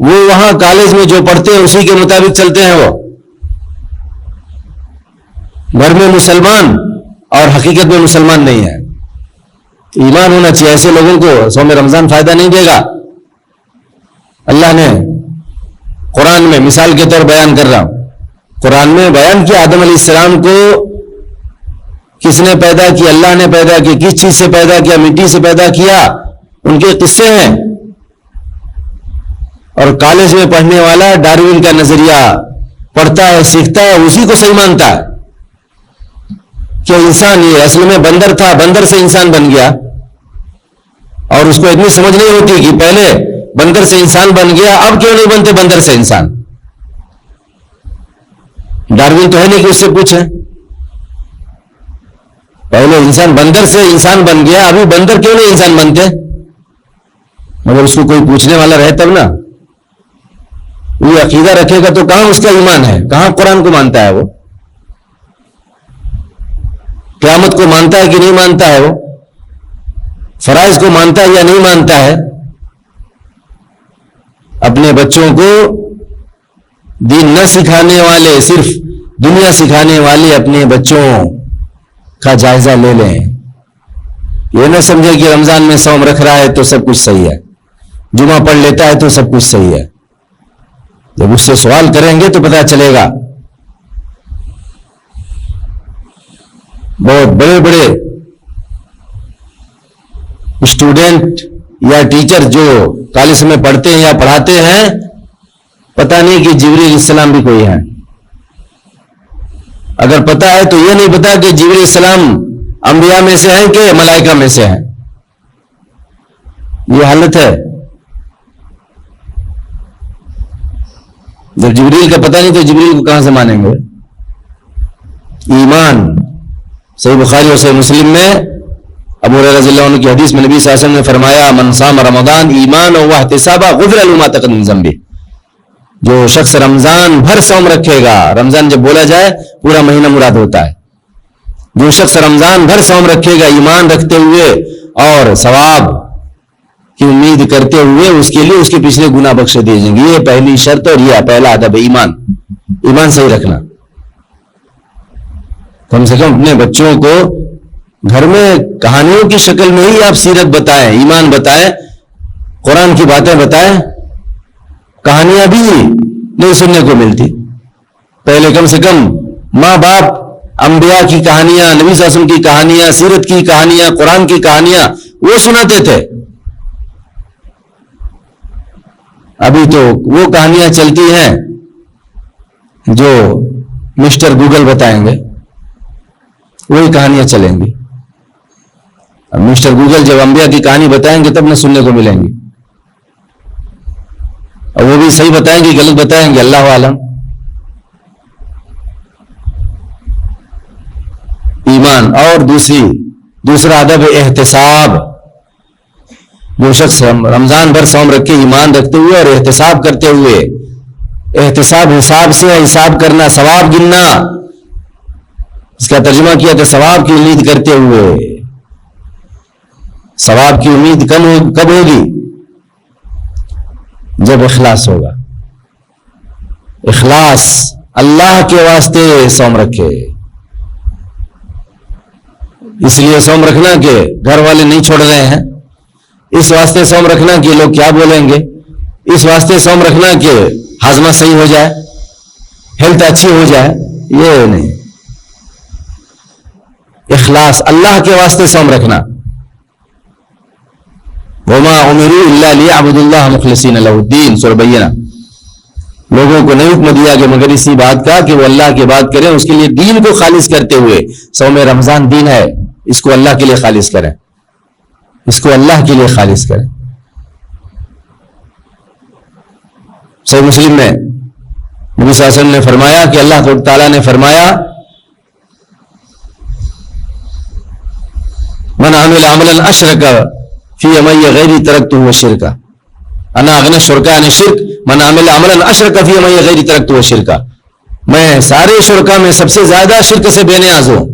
وہ وہاں کالج میں جو پڑھتے ہیں اسی کے مطابق چلتے ہیں، وہ گھر میں مسلمان اور حقیقت میں مسلمان نہیں ہے۔ ایمان ہونا چاہیے، ایسے لوگوں کو صوم رمضان فائدہ نہیں دے گا۔ اللہ نے قرآن میں مثال کے طور بیان کر رہا ہوں، قرآن میں بیان کیا آدم علیہ السلام کو کس نے پیدا کیا، اللہ نے پیدا کیا، کس چیز سے پیدا کیا، مٹی سے پیدا کیا، ان کے قصے ہیں۔ اور کالج میں پڑھنے والا ڈارون کا نظریہ پڑھتا ہے، سیکھتا ہے، اسی کو صحیح مانتا ہے کہ انسان یہ اصل میں بندر تھا، بندر سے انسان بن گیا، اور اس کو اتنی سمجھ نہیں ہوتی کہ پہلے بندر سے انسان بن گیا، اب کیوں نہیں بنتے بندر سے انسان؟ ڈارون تو ہے نہیں کہ اس سے پوچھیں، پہلے انسان بندر سے انسان بن گیا، ابھی بندر کیوں نہیں انسان بنتے؟ مگر اس کو کوئی پوچھنے والا رہے تب نا، وہ عقیدہ رکھے گا تو کہاں اس کا ایمان ہے، کہاں قرآن کو مانتا ہے، وہ قیامت کو مانتا ہے کہ نہیں مانتا ہے، وہ فرائض کو مانتا ہے یا نہیں مانتا ہے۔ اپنے بچوں کو دین نہ سکھانے والے، صرف دنیا سکھانے والے اپنے بچوں کا جائزہ لے لیں۔ یہ نہ سمجھے کہ رمضان میں صوم رکھ رہا ہے تو سب کچھ صحیح ہے، جمعہ پڑھ لیتا ہے تو سب کچھ صحیح ہے۔ جب اس سے سوال کریں گے تو پتہ چلے گا۔ بہت بڑے بڑے اسٹوڈنٹ یا ٹیچر جو کالج میں پڑھتے ہیں یا پڑھاتے ہیں، پتہ نہیں کہ جبریل علیہ السلام بھی کوئی ہے۔ اگر پتا ہے تو یہ نہیں پتا کہ جبریل علیہ السلام انبیاء میں سے ہیں کہ ملائکہ میں سے ہیں. یہ حالت ہے. جب جبریل کا پتہ نہیں تو جبریل کو کہاں سے مانیں گے؟ ایمان. صحیح بخاری اور صحیح مسلم میں ابو ہریرہ رضی اللہ عنہ کی حدیث میں نبی صلی اللہ علیہ وسلم نے فرمایا من صام رمضان ایمان و احتسابا غفر له ما تقدم من ذنبه. جو شخص رمضان بھر صوم رکھے گا، رمضان جب بولا جائے پورا مہینہ مراد ہوتا ہے، جو شخص رمضان بھر صوم رکھے گا ایمان رکھتے ہوئے اور ثواب کی امید کرتے ہوئے، اس کے لیے اس کے پچھلے گناہ بخش دیے جائیں گے. یہ پہلی شرط اور یہ پہلا ادب ہے ایمان. ایمان صحیح رکھنا. کم سے کم اپنے بچوں کو گھر میں کہانیوں کی شکل میں ہی آپ سیرت بتائیں، ایمان بتائیں، قرآن کی باتیں بتائیں. کہانیاں بھی نہیں سننے کو ملتی. پہلے کم سے کم ماں باپ انبیاء کی کہانیاں، نبی صلی اللہ علیہ وسلم کی کہانیاں، سیرت کی کہانیاں، قرآن کی کہانیاں وہ سناتے تھے. ابھی تو وہ کہانیاں چلتی ہیں جو مسٹر گوگل بتائیں گے، وہی کہانیاں چلیں گی. اب مسٹر گوگل جب انبیاء کی کہانی بتائیں گے تب نہ سننے کو ملیں گی، اور وہ بھی صحیح بتائیں گے غلط بتائیں گے اللہ عالم. ایمان. اور دوسرا ادب احتساب. جو شخص رمضان بھر صوم رکھے ایمان رکھتے ہوئے اور احتساب کرتے ہوئے، احتساب حساب سے حساب کرنا، ثواب گننا، اس کا ترجمہ کیا کہ ثواب کی امید کرتے ہوئے. ثواب کی امید کب ہوگی؟ جب اخلاص ہوگا. اخلاص اللہ کے واسطے صوم رکھے. اس لیے صوم رکھنا کہ گھر والے نہیں چھوڑ رہے ہیں، اس واسطے صوم رکھنا کہ لوگ کیا بولیں گے، اس واسطے صوم رکھنا کہ ہاضمہ صحیح ہو جائے، ہیلتھ اچھی ہو جائے. یہ نہیں. اخلاص اللہ کے واسطے صوم رکھنا. وما امروا الا ليعبدوا الله مخلصين له الدين. سورہ بینہ. لوگوں کو نہیں حکم دیا کہ مگر اسی بات کا کہ وہ اللہ کی بات کریں، اس کے لیے دین کو خالص کرتے ہوئے. صوم رمضان دین ہے، اس کو اللہ کے لیے خالص کریں، اس کو اللہ کے لیے خالص کریں. صحیح مسلم میں نبی صلی اللہ علیہ وسلم نے فرمایا کہ اللہ تعالیٰ نے فرمایا من عمل عملا اشرک فی امری غیری ترکته وشرکا انا اغنی الشرکاء عن الشرک من عمل عملا اشرک فی امری غیری ترکته وشرکا. میں سارے شرکا میں سب سے زیادہ شرک سے بے نیاز ہوں.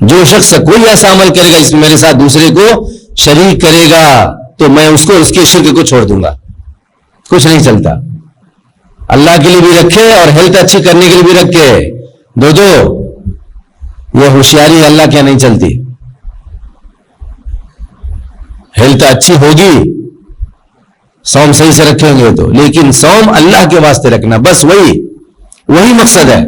جو شخص کوئی ایسا عمل کرے گا جس میں میرے ساتھ دوسرے کو شریک کرے گا تو میں اس کو اس کے شرک کو چھوڑ دوں گا. کچھ نہیں چلتا. اللہ کے لیے بھی رکھے اور ہیلتھ اچھی کرنے کے لیے بھی رکھے. دو یہ ہوشیاری اللہ کے نہیں چلتی. ہیلتھ اچھی ہوگی صوم صحیح سے رکھیں گے تو، لیکن صوم اللہ کے واسطے رکھنا، بس وہی مقصد ہے.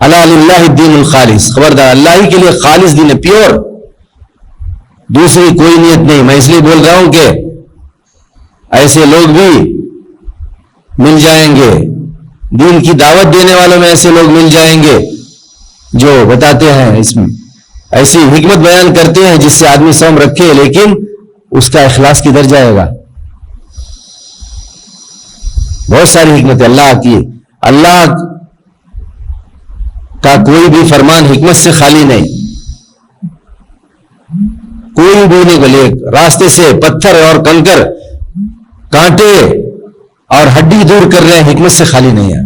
الا للہ الدین الخالص. خبردار، اللہ ہی کے لیے خالص دین ہے، پیور. دوسری کوئی نیت نہیں. میں اس لیے بول رہا ہوں کہ ایسے لوگ بھی مل جائیں گے، دین کی دعوت دینے والوں میں ایسے لوگ مل جائیں گے جو بتاتے ہیں، اس میں ایسی حکمت بیان کرتے ہیں جس سے آدمی صوم رکھے لیکن اس کا اخلاص کدھر جائے گا. بہت ساری حکمت اللہ کی. اللہ کا کوئی بھی فرمان حکمت سے خالی نہیں. کوئی بھی نہیں بولے راستے سے پتھر اور کنکر، کانٹے اور ہڈی دور کر رہے ہیں، حکمت سے خالی نہیں ہے.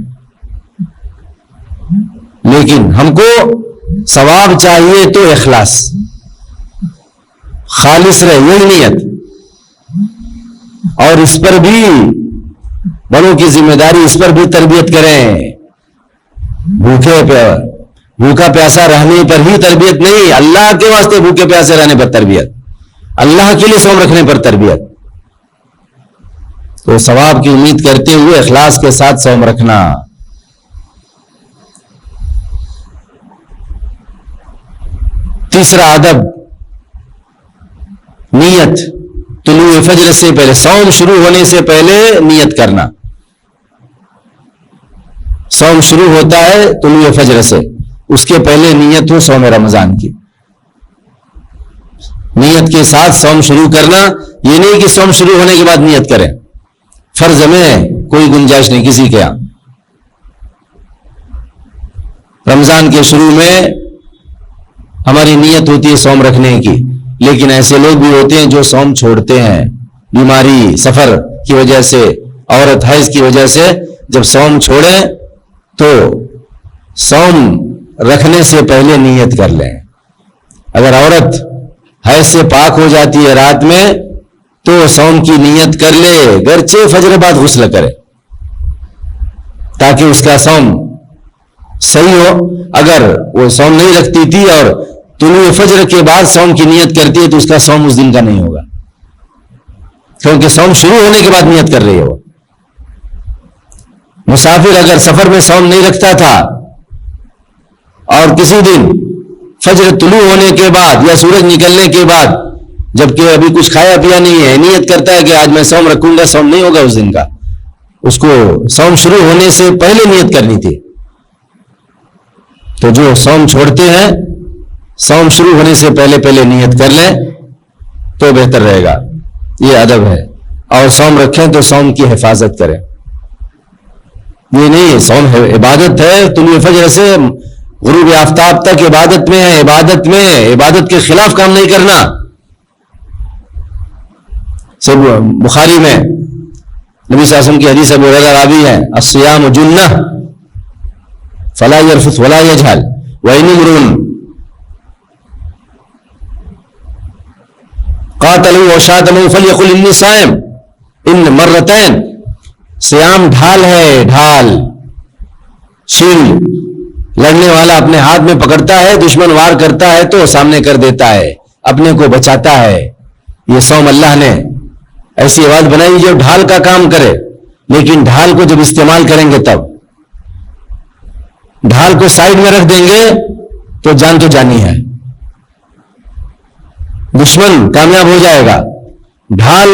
لیکن ہم کو ثواب چاہیے تو اخلاص، خالص رہے، یہی نیت. اور اس پر بھی بڑوں کی ذمہ داری، اس پر بھی تربیت کریں. بھوکا پیاسا رہنے پر ہی تربیت نہیں، اللہ کے واسطے بھوکے پیاسے رہنے پر تربیت، اللہ کے لیے صوم رکھنے پر تربیت. تو ثواب کی امید کرتے ہوئے اخلاص کے ساتھ صوم رکھنا. تیسرا ادب نیت. طلوع فجر سے پہلے، صوم شروع ہونے سے پہلے نیت کرنا. صوم شروع ہوتا ہے طلوع فجر سے، اس کے پہلے نیت ہو صوم رمضان کی. نیت کے ساتھ صوم شروع کرنا، یہ نہیں کہ صوم شروع ہونے کے بعد نیت کریں. فرض میں کوئی گنجائش نہیں کسی کے یہاں. رمضان کے شروع میں ہماری نیت ہوتی ہے صوم رکھنے کی، لیکن ایسے لوگ بھی ہوتے ہیں جو صوم چھوڑتے ہیں بیماری، سفر کی وجہ سے، عورت حیض کی وجہ سے. جب صوم چھوڑیں تو صوم رکھنے سے پہلے نیت کر لیں. اگر عورت حیض سے پاک ہو جاتی ہے رات میں تو صوم کی نیت کر لے، گرچہ فجر بعد غسل کرے تاکہ اس کا صوم صحیح ہو. اگر وہ صوم نہیں رکھتی تھی اور طلوع فجر کے بعد صوم کی نیت کرتی ہے تو اس کا صوم اس دن کا نہیں ہوگا، کیونکہ صوم شروع ہونے کے بعد نیت کر رہی ہے. وہ مسافر اگر سفر میں صوم نہیں رکھتا تھا اور کسی دن فجر طلوع ہونے کے بعد یا سورج نکلنے کے بعد، جبکہ ابھی کچھ کھایا پیا نہیں ہے، نیت کرتا ہے کہ آج میں صوم رکھوں گا، صوم نہیں ہوگا اس دن کا. اس کو صوم شروع ہونے سے پہلے نیت کرنی تھی. تو جو صوم چھوڑتے ہیں صوم شروع ہونے سے پہلے نیت کر لیں تو بہتر رہے گا. یہ ادب ہے. اور صوم رکھیں تو صوم کی حفاظت کریں. یہ نہیں، صوم عبادت ہے. طلوع فجر سے غروب آفتاب تک عبادت میں ہے. عبادت کے خلاف کام نہیں کرنا. سب بخاری میں نبی صلی اللہ علیہ وسلم کی حدیث ابو ہریرہ راوی ہے، الصیام جنہ فلا یرفث ولا یجہل وإن امرؤ قاتلوا وشاتموا فلیقل انی صائم ان مرتين. سیام ڈھال ہے، ڈھال، شیلڈ. لڑنے والا اپنے ہاتھ میں پکڑتا ہے، دشمن وار کرتا ہے تو سامنے کر دیتا ہے، اپنے کو بچاتا ہے. یہ صوم اللہ نے ایسی آواز بنائی جو ڈھال کا کام کرے. لیکن ڈھال کو جب استعمال کریں گے تب، ڈھال کو سائڈ میں رکھ دیں گے تو جان تو جانی ہے، دشمن کامیاب ہو جائے گا. ڈھال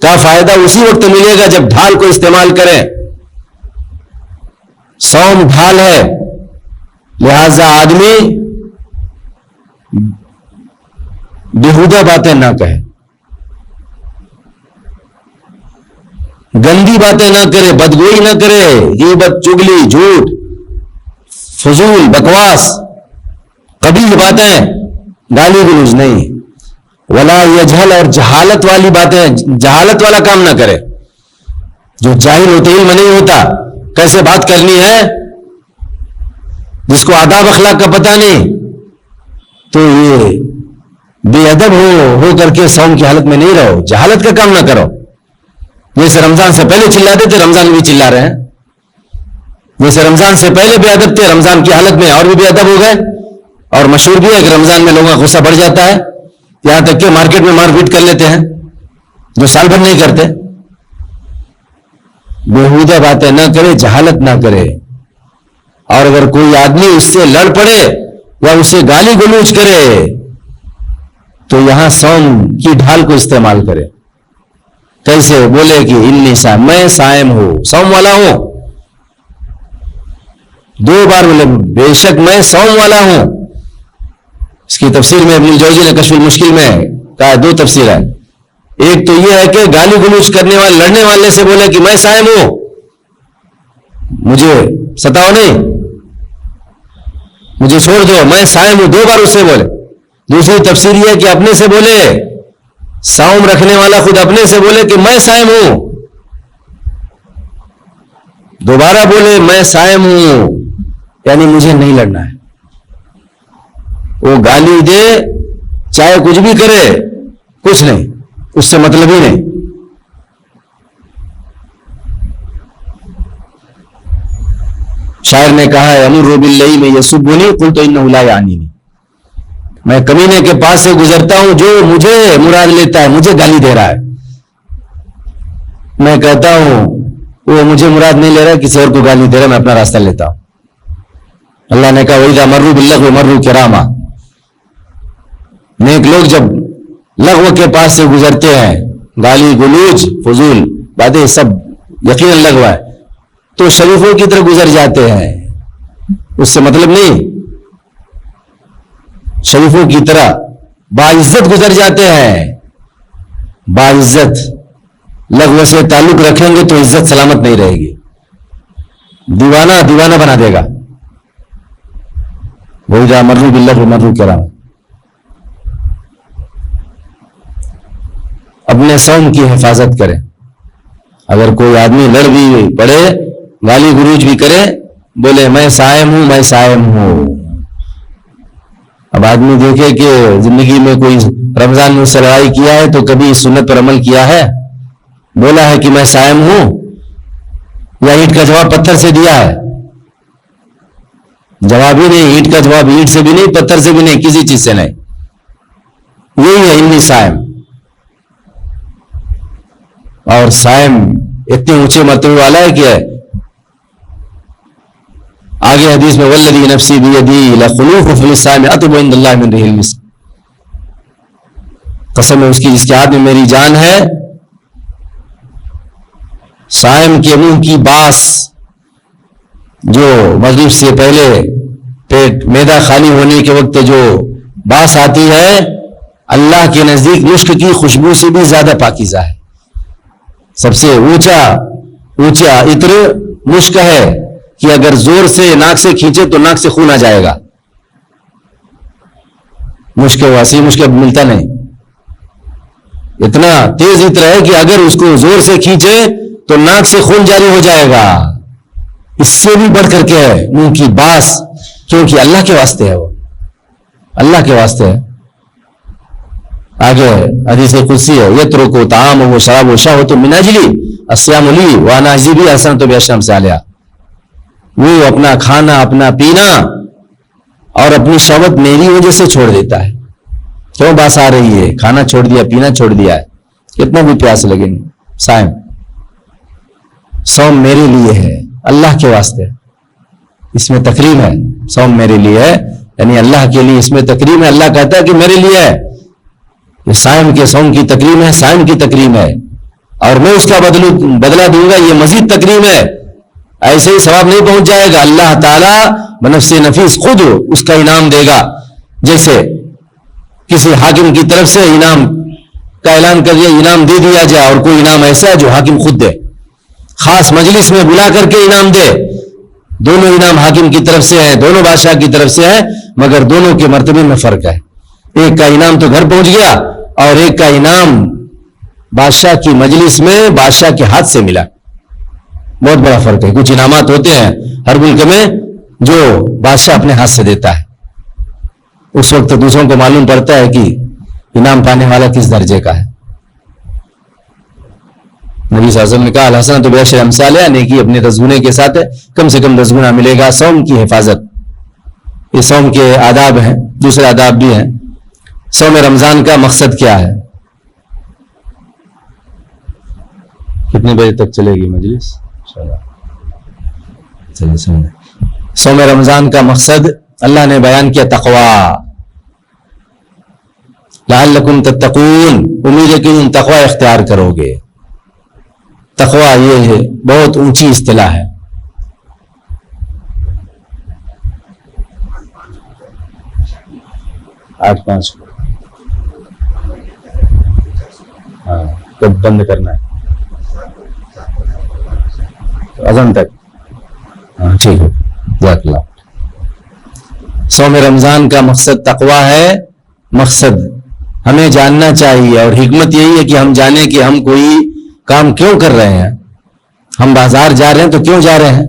کا فائدہ اسی وقت ملے گا جب ڈھال کو استعمال کریں. صوم ڈھال ہے، لہذا آدمی بیہودہ باتیں نہ کہے، گندی باتیں نہ کرے، بدگوئی نہ کرے، غیبت، چگلی، جھوٹ، فضول، بکواس، قبیح باتیں، گالی گلوز نہیں. ولا یجہل، اور جہالت والی باتیں، جہالت والا کام نہ کرے. جو جاہل ہوتے علم نہیں ہوتا کیسے بات کرنی ہے، جس کو آداب اخلاق کا پتہ نہیں، تو یہ بے ادب ہو کر کے صوم کی حالت میں نہیں رہو. جہالت کا کام نہ کرو. جیسے رمضان سے پہلے چلاتے تھے رمضان میں بھی چلا رہے ہیں، جیسے رمضان سے پہلے بے ادب تھے رمضان کی حالت میں اور بھی بے ادب ہو گئے. اور مشہور بھی ہے کہ رمضان میں لوگوں کا غصہ بڑھ جاتا ہے، یہاں تک کہ مارکیٹ میں مار پیٹ کر لیتے ہیں جو سال بھر نہیں کرتے. بیہودہ باتیں نہ کرے، جہالت نہ کرے. اور اگر کوئی آدمی اس سے لڑ پڑے یا اسے گالی گلوچ کرے تو یہاں صوم کی ڈھال کو استعمال کرے. کیسے بولے کہ انی صائم، میں صائم ہوں، صوم والا ہوں. 2 بار بولے بے شک میں صوم والا ہوں. اس کی تفسیر میں ابن الجوزی نے کشف المشکل میں کہا 2 تفسیر ہے. ایک تو یہ ہے کہ گالی گلوچ کرنے والے، لڑنے والے سے بولے کہ میں صائم ہوں، مجھے ستاؤ نہیں، مجھے چھوڑ دو، میں صائم ہوں، 2 بار اس سے بولے. دوسری تفسیر یہ ہے کہ اپنے سے بولے، صوم رکھنے والا خود اپنے سے بولے کہ میں صائم ہوں، دوبارہ بولے میں صائم ہوں، یعنی مجھے نہیں لڑنا ہے. وہ گالی دے چاہے کچھ بھی کرے، کچھ نہیں، اس سے مطلب ہی نہیں. شاعر نے کہا ہے امر باللیل یسبنی قلت انہ لا یعنینی، میں کمینے کے پاس سے گزرتا ہوں جو مجھے مراد لیتا ہے، مجھے گالی دے رہا ہے. میں کہتا ہوں وہ مجھے مراد نہیں لے رہا، کسی اور کو گالی دے رہا، میں اپنا راستہ لیتا ہوں. اللہ نے کہا وَإِذَا مَرُّوا بِاللَّغْوِ مَرُّوا كِرَامًا. نیک لوگ جب لغو کے پاس سے گزرتے ہیں، گالی گلوچ، فضول باتیں، سب یقیناً لغو ہے، تو شریفوں کی طرح گزر جاتے ہیں، اس سے مطلب نہیں، شریفوں کی طرح باعزت گزر جاتے ہیں، باعزت۔ لغو سے تعلق رکھیں گے تو عزت سلامت نہیں رہے گی، دیوانہ دیوانہ بنا دے گا۔ وہی جا مرو باللہ مرو کرام۔ اپنے صوم کی حفاظت کریں۔ اگر کوئی آدمی لڑ بھی پڑے، گالی گلوچ بھی کرے، بولے میں صائم ہوں، میں صائم ہوں۔ اب آدمی دیکھے کہ زندگی میں کوئی رمضان میں سروائی کیا ہے تو کبھی سنت پر عمل کیا ہے، بولا ہے کہ میں صائم ہوں، یا اینٹ کا جواب پتھر سے دیا ہے؟ جواب ہی نہیں، اینٹ کا جواب اینٹ سے بھی نہیں، پتھر سے بھی نہیں، کسی چیز سے نہیں۔ یہی ہے انی صائم۔ اور صائم اتنے اونچے مرتبے والا ہے کہ آگے حدیث میں والذی نفسی بیدی لخلوف فی الصائم اطیب عند اللہ من ریح المسک، قسم ہے اس کی جس کے ہاتھ میں میری جان ہے، صائم کے منہ کی باس جو مغرب سے پہلے پیٹ معدہ خالی ہونے کے وقت جو باس آتی ہے، اللہ کے نزدیک مشک کی خوشبو سے بھی زیادہ پاکیزہ ہے۔ سب سے اونچا عطر مشک ہے کہ اگر زور سے ناک سے کھینچے تو ناک سے خون آ جائے گا۔ مشک واسیع مشک اب ملتا نہیں، اتنا تیز عطر ہے کہ اگر اس کو زور سے کھینچے تو ناک سے خون جاری ہو جائے گا۔ اس سے بھی بڑھ کر کے ہے منہ کی باس، کیونکہ اللہ کے واسطے ہے، وہ اللہ کے واسطے ہے۔ آگے حدیث قدسی ہے یترکو طعام و شراب و شہوۃ من اجلی الصیام لی وانا اجزی بہ احسنت بعشر امثالها۔ وہ اپنا کھانا اپنا پینا اور اپنی شہوت میری وجہ سے چھوڑ دیتا ہے۔ کیوں باس آ رہی ہے؟ کھانا چھوڑ دیا، پینا چھوڑ دیا ہے، کتنا بھی پیاس لگیں گے۔ صائم، صوم میرے لیے ہے، اللہ کے واسطے، اس میں تکریم ہے۔ صوم میرے لیے ہے یعنی اللہ کے لیے، اس میں تکریم ہے۔ اللہ کہتا ہے کہ میرے لیے ہے، یہ صائم کے صوم کی تکریم ہے، صائم کی تکریم ہے، اور میں اس کا بدلہ دوں گا، یہ مزید تکریم ہے۔ ایسے ہی ثواب نہیں پہنچ جائے گا، اللہ تعالیٰ بنفس نفیس خود اس کا انعام دے گا۔ جیسے کسی حاکم کی طرف سے انعام کا اعلان کر دیا، انعام دے دیا جائے، اور کوئی انعام ایسا ہے جو حاکم خود دے، خاص مجلس میں بلا کر کے انعام دے۔ دونوں انعام حاکم کی طرف سے ہیں، دونوں بادشاہ کی طرف سے ہیں، مگر دونوں کے مرتبے میں فرق ہے۔ ایک کا انعام تو گھر پہنچ گیا، اور ایک کا انعام بادشاہ کی مجلس میں بادشاہ کے ہاتھ سے ملا۔ بہت بڑا فرق ہے۔ کچھ انعامات ہوتے ہیں ہر ملک میں جو بادشاہ اپنے ہاتھ سے دیتا ہے، اس وقت دوسروں کو معلوم پڑتا ہے کہ انعام پانے والا کس درجے کا ہے۔ نبی صلی اللہ علیہ وسلم نے کہا الحسنۃ بعشر امثالها، نیکی اپنے 10 گنے کے ساتھ ہے، کم سے کم 10 گنا ملے گا۔ صوم کی حفاظت، یہ صوم کے آداب ہیں، دوسرے آداب بھی ہیں۔ صوم رمضان کا مقصد کیا ہے؟ کتنے بجے تک چلے گی مجلس؟ صوم رمضان کا مقصد اللہ نے بیان کیا تقوی، لعلکم تتقون، امید ہے کہ تم تقوی اختیار کرو گے۔ تقوی یہ ہے بہت اونچی اصطلاح ہے۔ آٹھ پانچ ہاں کب بند کرنا ہے؟ اذان تک، ہاں ٹھیک ہے، جزاک اللہ۔ صوم رمضان کا مقصد تقوی ہے۔ مقصد ہمیں جاننا چاہیے، اور حکمت یہی ہے کہ ہم جانیں کہ ہم کوئی کام کیوں کر رہے ہیں۔ ہم بازار جا رہے ہیں تو کیوں جا رہے ہیں؟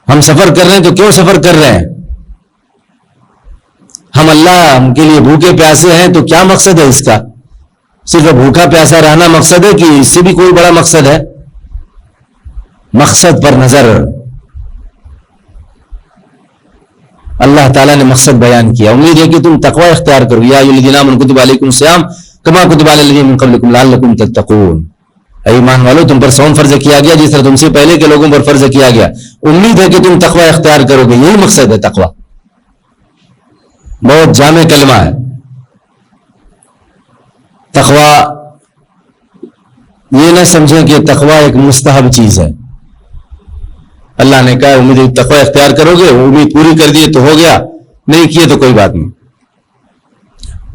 ہم سفر کر رہے ہیں تو کیوں سفر کر رہے ہیں؟ ہم اللہ کے لیے بھوکے پیاسے ہیں تو کیا مقصد ہے اس کا؟ صرف بھوکا پیاسا رہنا مقصد ہے کہ اس سے بھی کوئی بڑا مقصد ہے؟ مقصد پر نظر، اللہ تعالیٰ نے مقصد بیان کیا۔ امید ہے کہ تم تقوی اختیار کرو۔ یا ایھا الذین آمنوا کتب علیکم الصیام کما کتب علی الذین من قبلکم لعلکم تتقون۔ اے ایمان والو، تم پر صوم فرض کیا گیا جس طرح تم سے پہلے کے لوگوں پر فرض کیا گیا، امید ہے کہ تم تقوی اختیار کرو گے۔ یہی مقصد ہے تقوی۔ بہت جامع کلمہ ہے تقوی۔ یہ نہ سمجھیں کہ تقوی ایک مستحب چیز ہے. اللہ نے کہا امید تقوی اختیار کرو گے, امید پوری کر دیے تو ہو گیا, نہیں کیے تو کوئی بات نہیں.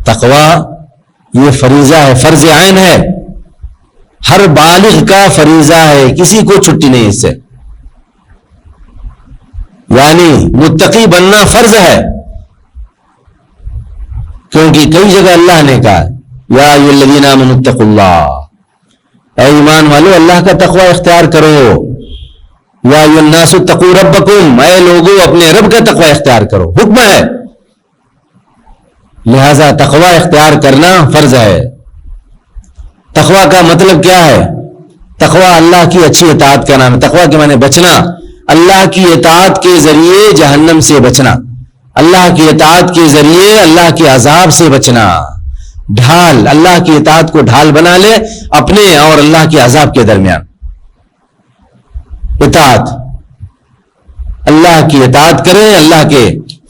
تقوی یہ فریضہ ہے, فرض عین ہے, ہر بالغ کا فریضہ ہے, کسی کو چھٹی نہیں اس سے. یعنی متقی بننا فرض ہے, کیونکہ کئی جگہ اللہ نے کہا یا ایھا الذین آمنوا اتقوا اللہ, اے ایمان والو اللہ کا تقوی اختیار کرو. یا ایھا الناس اتقوا ربکم, اے لوگو اپنے رب کا تقوی اختیار کرو, حکم ہے. لہذا تقوی اختیار کرنا فرض ہے. تقوی کا مطلب کیا ہے؟ تقوی اللہ کی اچھی اطاعت کا نام ہے. تقوی کے معنی بچنا, اللہ کی اطاعت کے ذریعے جہنم سے بچنا, اللہ کی اطاعت کے ذریعے اللہ کے عذاب سے بچنا. ڈھال, اللہ کی اطاعت کو ڈھال بنا لے اپنے اور اللہ کے عذاب کے درمیان. اطاعت, اللہ کی اطاعت کرے, اللہ کے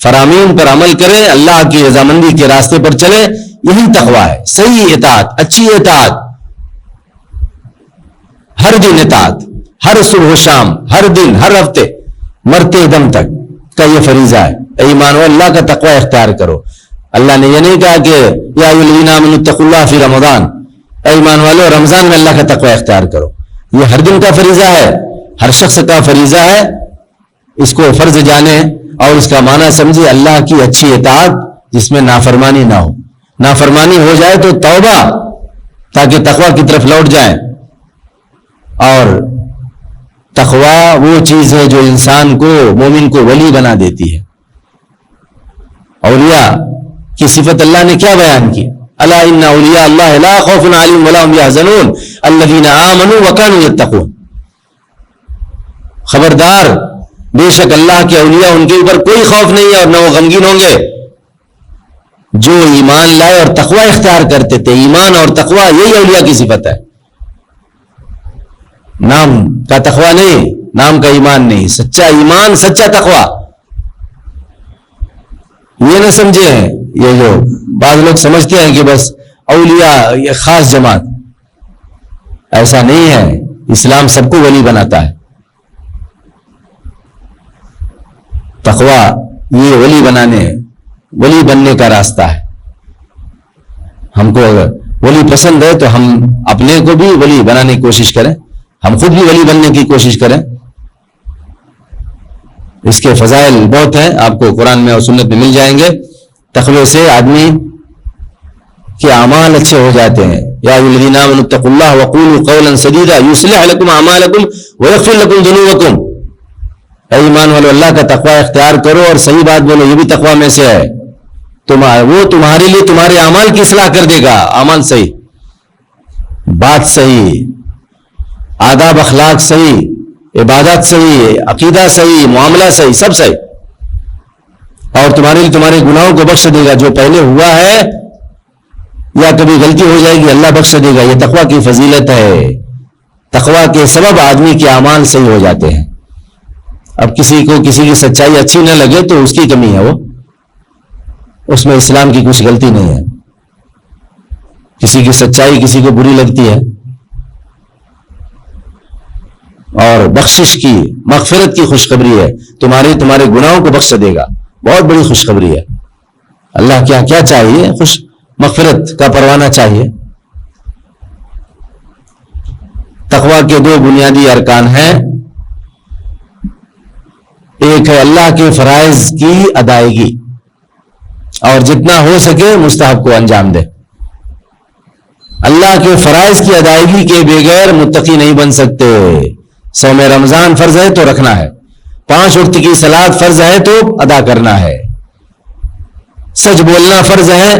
فرامین پر عمل کرے, اللہ کی رضامندی کے راستے پر چلے, یہی تقوی ہے. صحیح اطاعت, اچھی اطاعت, ہر دن اطاعت, ہر صبح و شام, ہر دن, ہر ہفتے, مرتے دم تک کا یہ فریضہ ہے. ایمان و اللہ کا تقوی اختیار کرو. اللہ نے یہ نہیں کہا کہ یا ایھا الذین آمنوا اتقوا اللہ فی رمضان, ایمان والو رمضان میں اللہ کا تقوی اختیار کرو. یہ ہر دن کا فریضہ ہے, ہر شخص کا فریضہ ہے. اس کو فرض جانے اور اس کا معنی سمجھے, اللہ کی اچھی اطاعت جس میں نافرمانی نہ ہو. نافرمانی ہو جائے تو توبہ, تاکہ تقوی کی طرف لوٹ جائیں. اور تقوی وہ چیز ہے جو انسان کو, مومن کو ولی بنا دیتی ہے. اولیاء کی صفت اللہ نے کیا بیان کی؟ الا ان اولیاء اللہ لا خوف علیہم ولا هم يحزنون الذین آمنوا وكانوا يتقون. خبردار, بے شک اللہ کے اولیاء, ان کے اوپر کوئی خوف نہیں ہے اور نہ وہ غمگین ہوں گے جو ایمان لائے اور تقوی اختیار کرتے تھے. ایمان اور تقوی یہی اولیاء کی صفت ہے. نام کا تقوی نہیں, نام کا ایمان نہیں. سچا ایمان, سچا تقوی. یہ نہ سمجھے ہیں یہ جو بعض لوگ سمجھتے ہیں کہ بس اولیاء یہ خاص جماعت, ایسا نہیں ہے. اسلام سب کو ولی بناتا ہے. تقوی یہ ولی بننے کا راستہ ہے. ہم کو اگر ولی پسند ہے تو ہم اپنے کو بھی ولی بنانے کی کوشش کریں, ہم خود بھی ولی بننے کی کوشش کریں. اس کے فضائل بہت ہیں, آپ کو قرآن میں اور سنت میں مل جائیں گے. تقوی سے آدمی کے اعمال اچھے ہو جاتے ہیں. یا ایھا الذین آمنوا اتقوا اللہ وقولوا قولا سدیدا یصلح لکم اعمالکم ویغفر لکم ذنوبکم. اے ایمان والو اللہ کا تقوی اختیار کرو اور صحیح بات بولو, یہ بھی تقوی میں سے ہے. وہ تمہارے لیے تمہارے اعمال کی اصلاح کر دے گا. اعمال صحیح, بات صحیح, آداب اخلاق صحیح, عبادت صحیح, عقیدہ صحیح, معاملہ صحیح, سب صحیح. اور تمہارے لیے تمہارے گناہوں کو بخش دے گا. جو پہلے ہوا ہے یا کبھی غلطی ہو جائے گی اللہ بخش دے گا. یہ تقوی کی فضیلت ہے. تقوی کے سبب آدمی کے اعمال صحیح ہو جاتے ہیں. اب کسی کو کسی کی سچائی اچھی نہ لگے تو اس کی کمی ہے, وہ اس میں اسلام کی کچھ غلطی نہیں ہے. کسی کی سچائی کسی کو بری لگتی ہے, اور بخشش کی, مغفرت کی خوشخبری ہے. تمہارے گناہوں کو بخش دے گا, بہت بڑی خوشخبری ہے. اللہ کیا چاہیے؟ مغفرت کا پروانہ چاہیے. تقوی کے دو بنیادی ارکان ہیں. ایک ہے اللہ کے فرائض کی ادائیگی, اور جتنا ہو سکے مستحب کو انجام دے. اللہ کے فرائض کی ادائیگی کے بغیر متقی نہیں بن سکتے. صوم رمضان فرض ہے تو رکھنا ہے, 5 وقت کی صلات فرض ہے تو ادا کرنا ہے, سچ بولنا فرض ہے,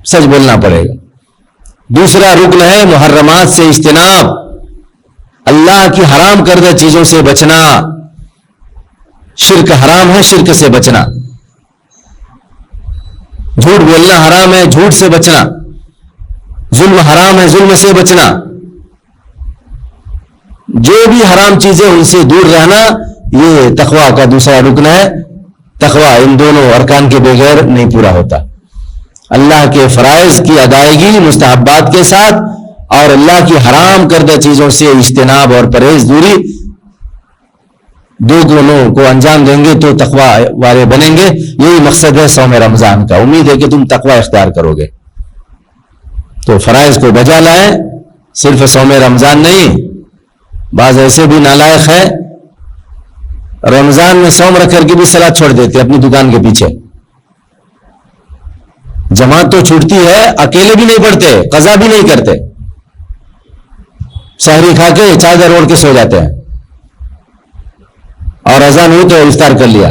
سچ بولنا پڑے گا. دوسرا رکن ہے محرمات سے اجتناب, اللہ کی حرام کردہ چیزوں سے بچنا. شرک حرام ہے, شرک سے بچنا. جھوٹ بولنا حرام ہے, جھوٹ سے بچنا. ظلم حرام ہے, ظلم سے بچنا. جو بھی حرام چیزیں ان سے دور رہنا, یہ تقوی کا دوسرا رکن ہے. تقوی ان دونوں ارکان کے بغیر نہیں پورا ہوتا. اللہ کے فرائض کی ادائیگی مستحبات کے ساتھ, اور اللہ کی حرام کردہ چیزوں سے اجتناب اور پرہیز دوری، دو گنوں کو انجام دیں گے تو تقوی والے بنیں گے. یہی مقصد ہے صوم رمضان کا. امید ہے کہ تم تقوی اختیار کرو گے. تو فرائض کو بجا لائیں، صرف صوم رمضان نہیں. بعض ایسے بھی نالائق ہے رمضان میں صوم رکھ کر کے بھی صلاۃ چھوڑ دیتے اپنی دکان کے پیچھے. جماعت تو چھوٹتی ہے، اکیلے بھی نہیں پڑھتے، قضا بھی نہیں کرتے، سحری کھا کے چادر اوڑھ کے سو جاتے ہیں، اور اذان ہوئی تو افطار کر لیا.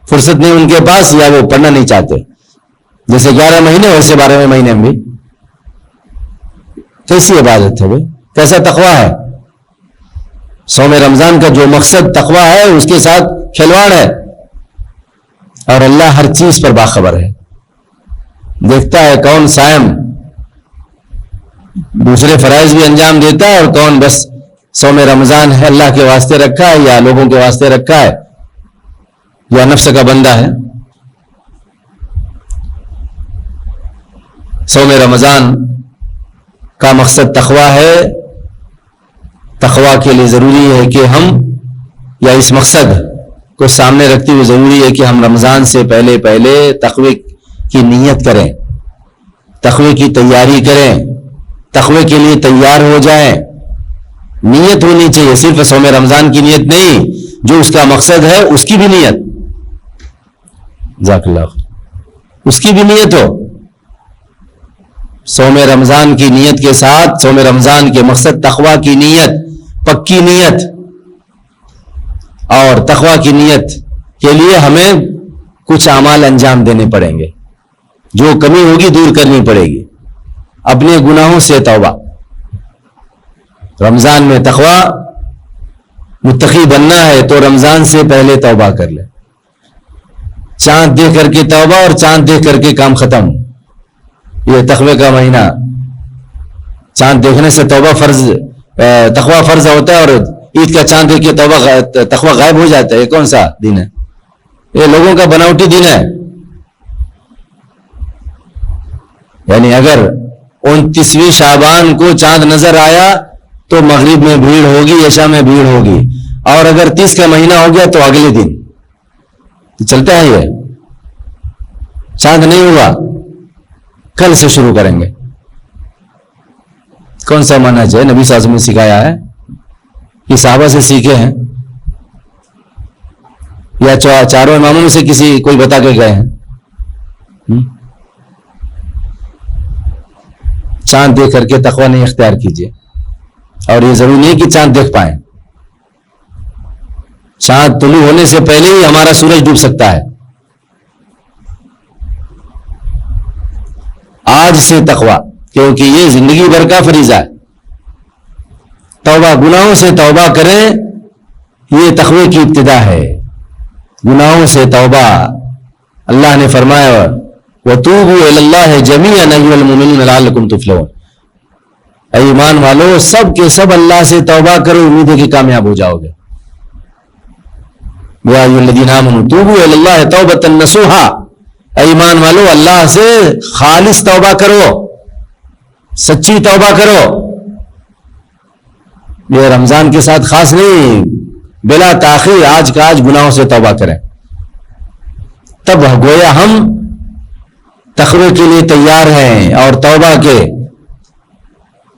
فرصت نہیں ان کے پاس، یا وہ پڑھنا نہیں چاہتے. جیسے 11 مہینے ویسے 12ویں مہینے میں بھی. کیسی عبادت ہے بھائی؟ کیسا تقویٰ ہے؟ صوم رمضان کا جو مقصد تقویٰ ہے اس کے ساتھ کھلواڑ ہے. اور اللہ ہر چیز پر باخبر ہے، دیکھتا ہے کون صائم دوسرے فرائض بھی انجام دیتا ہے اور کون بس صوم رمضان ہے اللہ کے واسطے رکھا ہے یا لوگوں کے واسطے رکھا ہے یا نفس کا بندہ ہے. صوم رمضان کا مقصد تقویٰ ہے. تقویٰ کے لیے ضروری ہے کہ ہم، یا اس مقصد کو سامنے رکھتے ہوئے ضروری ہے کہ ہم رمضان سے پہلے تقوی کی نیت کریں، تقوی کی تیاری کریں، تقوی کے لیے تیار ہو جائیں. نیت ہونی چاہیے، صرف صوم رمضان کی نیت نہیں، جو اس کا مقصد ہے اس کی بھی نیت، جزاک اللہ، اس کی بھی نیت ہو. صوم رمضان کی نیت کے ساتھ صوم رمضان کے مقصد تقوی کی نیت، پکی نیت. اور تقوی کی نیت کے لیے ہمیں کچھ اعمال انجام دینے پڑیں گے، جو کمی ہوگی دور کرنی پڑے گی. اپنے گناہوں سے توبہ. رمضان میں تقوی متقی بننا ہے تو رمضان سے پہلے توبہ کر لے. چاند دیکھ کر کے توبہ اور چاند دیکھ کر کے کام ختم. یہ تقوی کا مہینہ، چاند دیکھنے سے توبہ فرض، تقوی فرض ہوتا ہے، اور عید کا چاند دیکھ کے توبہ تقوی غائب ہو جاتا ہے. یہ کون سا دن ہے؟ یہ لوگوں کا بناوٹی دن ہے. یعنی اگر 29ویں شعبان کو چاند نظر آیا تو مغرب میں بھیڑ ہوگی، عشاء میں بھیڑ ہوگی، اور اگر 30 کا مہینہ ہو گیا تو اگلے دن چلتا ہے. یہ چاند نہیں ہوا، کل سے شروع کریں گے. کون سا منہج ہے؟ نبی صلی اللہ علیہ وسلم نے سکھایا ہے کہ صحابہ سے سیکھے ہیں یا چاروں اماموں میں سے کسی کوئی بتا کے گئے ہیں؟ چاند دیکھ کر کے تقوی نہیں اختیار کیجیے. اور یہ ضروری نہیں کہ چاند دیکھ پائیں. چاند طلوع ہونے سے پہلے ہی ہمارا سورج ڈوب سکتا ہے. آج سے تقوی، کیونکہ یہ زندگی بھر کا فریضہ ہے. توبہ، گناہوں سے توبہ کریں، یہ تقوی کی ابتدا ہے. گناہوں سے توبہ. اللہ نے فرمایا وَتُوبُوا إِلَى اللَّهِ جَمِيعًا أَيُّهَا الْمُؤْمِنُونَ لَعَلَّكُمْ تُفْلِحُونَ. اے ایمان والو، سب کے سب اللہ سے توبہ کرو، امید ہے کہ کامیاب ہو جاؤ گے. يَا أَيُّهَا الَّذِينَ آمَنُوا تُوبُوا إِلَى اللَّهِ تَوْبَةً نَصُوحًا. اے ایمان والو، اللہ سے خالص توبہ کرو، سچی توبہ کرو. یہ رمضان کے ساتھ خاص نہیں، بلا تاخیر آج کا آج گناہوں سے توبہ کریں. تب گویا ہم تقوی کے لیے تیار ہیں. اور توبہ کے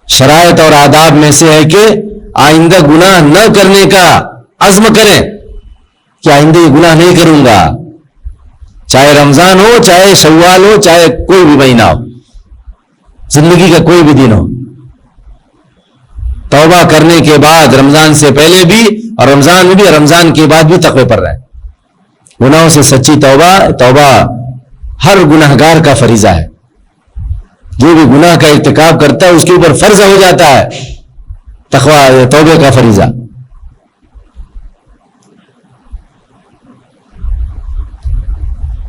شرائط اور آداب میں سے ہے کہ آئندہ گناہ نہ کرنے کا عزم کریں کہ آئندہ یہ گناہ نہیں کروں گا، چاہے رمضان ہو، چاہے شوال ہو، چاہے کوئی بھی مہینہ ہو، زندگی کا کوئی بھی دن ہو. توبہ کرنے کے بعد رمضان سے پہلے بھی اور رمضان میں بھی اور رمضان کے بعد بھی تقوی پر رہے. گناہوں سے سچی توبہ ہر گناہگار کا فریضہ ہے. جو بھی گناہ کا ارتکاب کرتا ہے اس کے اوپر فرض ہو جاتا ہے تقوی، توبہ کا فریضہ.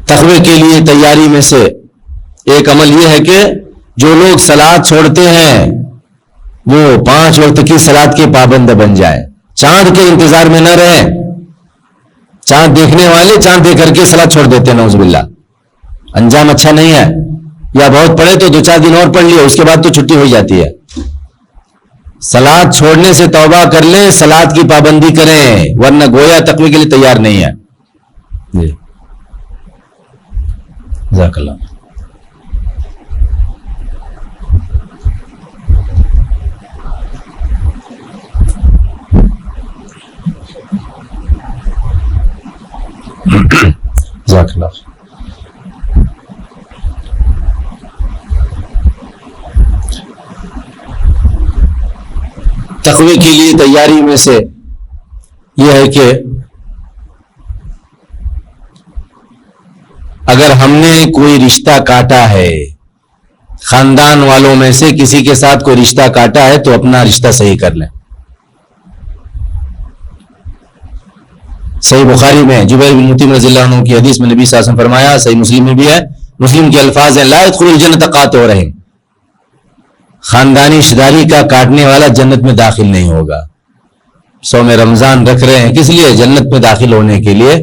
تقوی کے لیے تیاری میں سے ایک عمل یہ ہے کہ جو لوگ صلاۃ چھوڑتے ہیں وہ 5 وقت کی صلاۃ کے پابند بن جائے. چاند کے انتظار میں نہ رہیں. چاند دیکھنے والے چاند دیکھ کر کے صلاۃ چھوڑ دیتے ہیں، نعوذ باللہ. انجام اچھا نہیں ہے. یا بہت پڑھے تو 2-4 دن اور پڑھ لیے، اس کے بعد تو چھٹی ہو جاتی ہے. سلاد چھوڑنے سے توبہ کر لیں، سلاد کی پابندی کریں، ورنہ گویا تقوی کے لیے تیار نہیں ہے. جی جزاک اللہ. جزاک اللہ. تقوی کے لیے تیاری میں سے یہ ہے کہ اگر ہم نے کوئی رشتہ کاٹا ہے، خاندان والوں میں سے کسی کے ساتھ کوئی رشتہ کاٹا ہے، تو اپنا رشتہ صحیح کر لیں. صحیح بخاری میں جبیر بن مطعم رضی اللہ عنہ کی حدیث میں نبی صلی اللہ علیہ وسلم فرمایا، صحیح مسلم میں بھی ہے، مسلم کے الفاظ ہیں، لا يدخل الجنة قاطع رحم، خاندانی رشتہ داری کا کاٹنے والا جنت میں داخل نہیں ہوگا. صوم رمضان رکھ رہے ہیں کس لیے؟ جنت میں داخل ہونے کے لیے.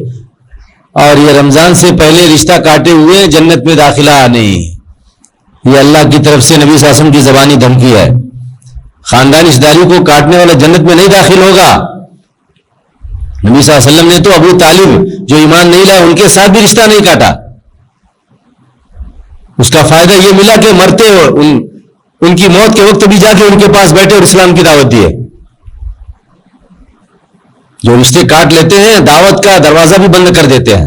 اور یہ رمضان سے پہلے رشتہ کاٹے ہوئے جنت میں داخلہ نہیں، یہ اللہ کی طرف سے نبی صلی اللہ علیہ وسلم کی زبانی دھمکی ہے. خاندانی رشتہ داری کو کاٹنے والا جنت میں نہیں داخل ہوگا. نبی صلی اللہ علیہ وسلم نے تو ابو طالب جو ایمان نہیں لائے ان کے ساتھ بھی رشتہ نہیں کاٹا. اس کا فائدہ یہ ملا کہ مرتے ہو ان کی موت کے وقت بھی جا کے ان کے پاس بیٹھے اور اسلام کی دعوت دیے. جو رشتے کاٹ لیتے ہیں دعوت کا دروازہ بھی بند کر دیتے ہیں،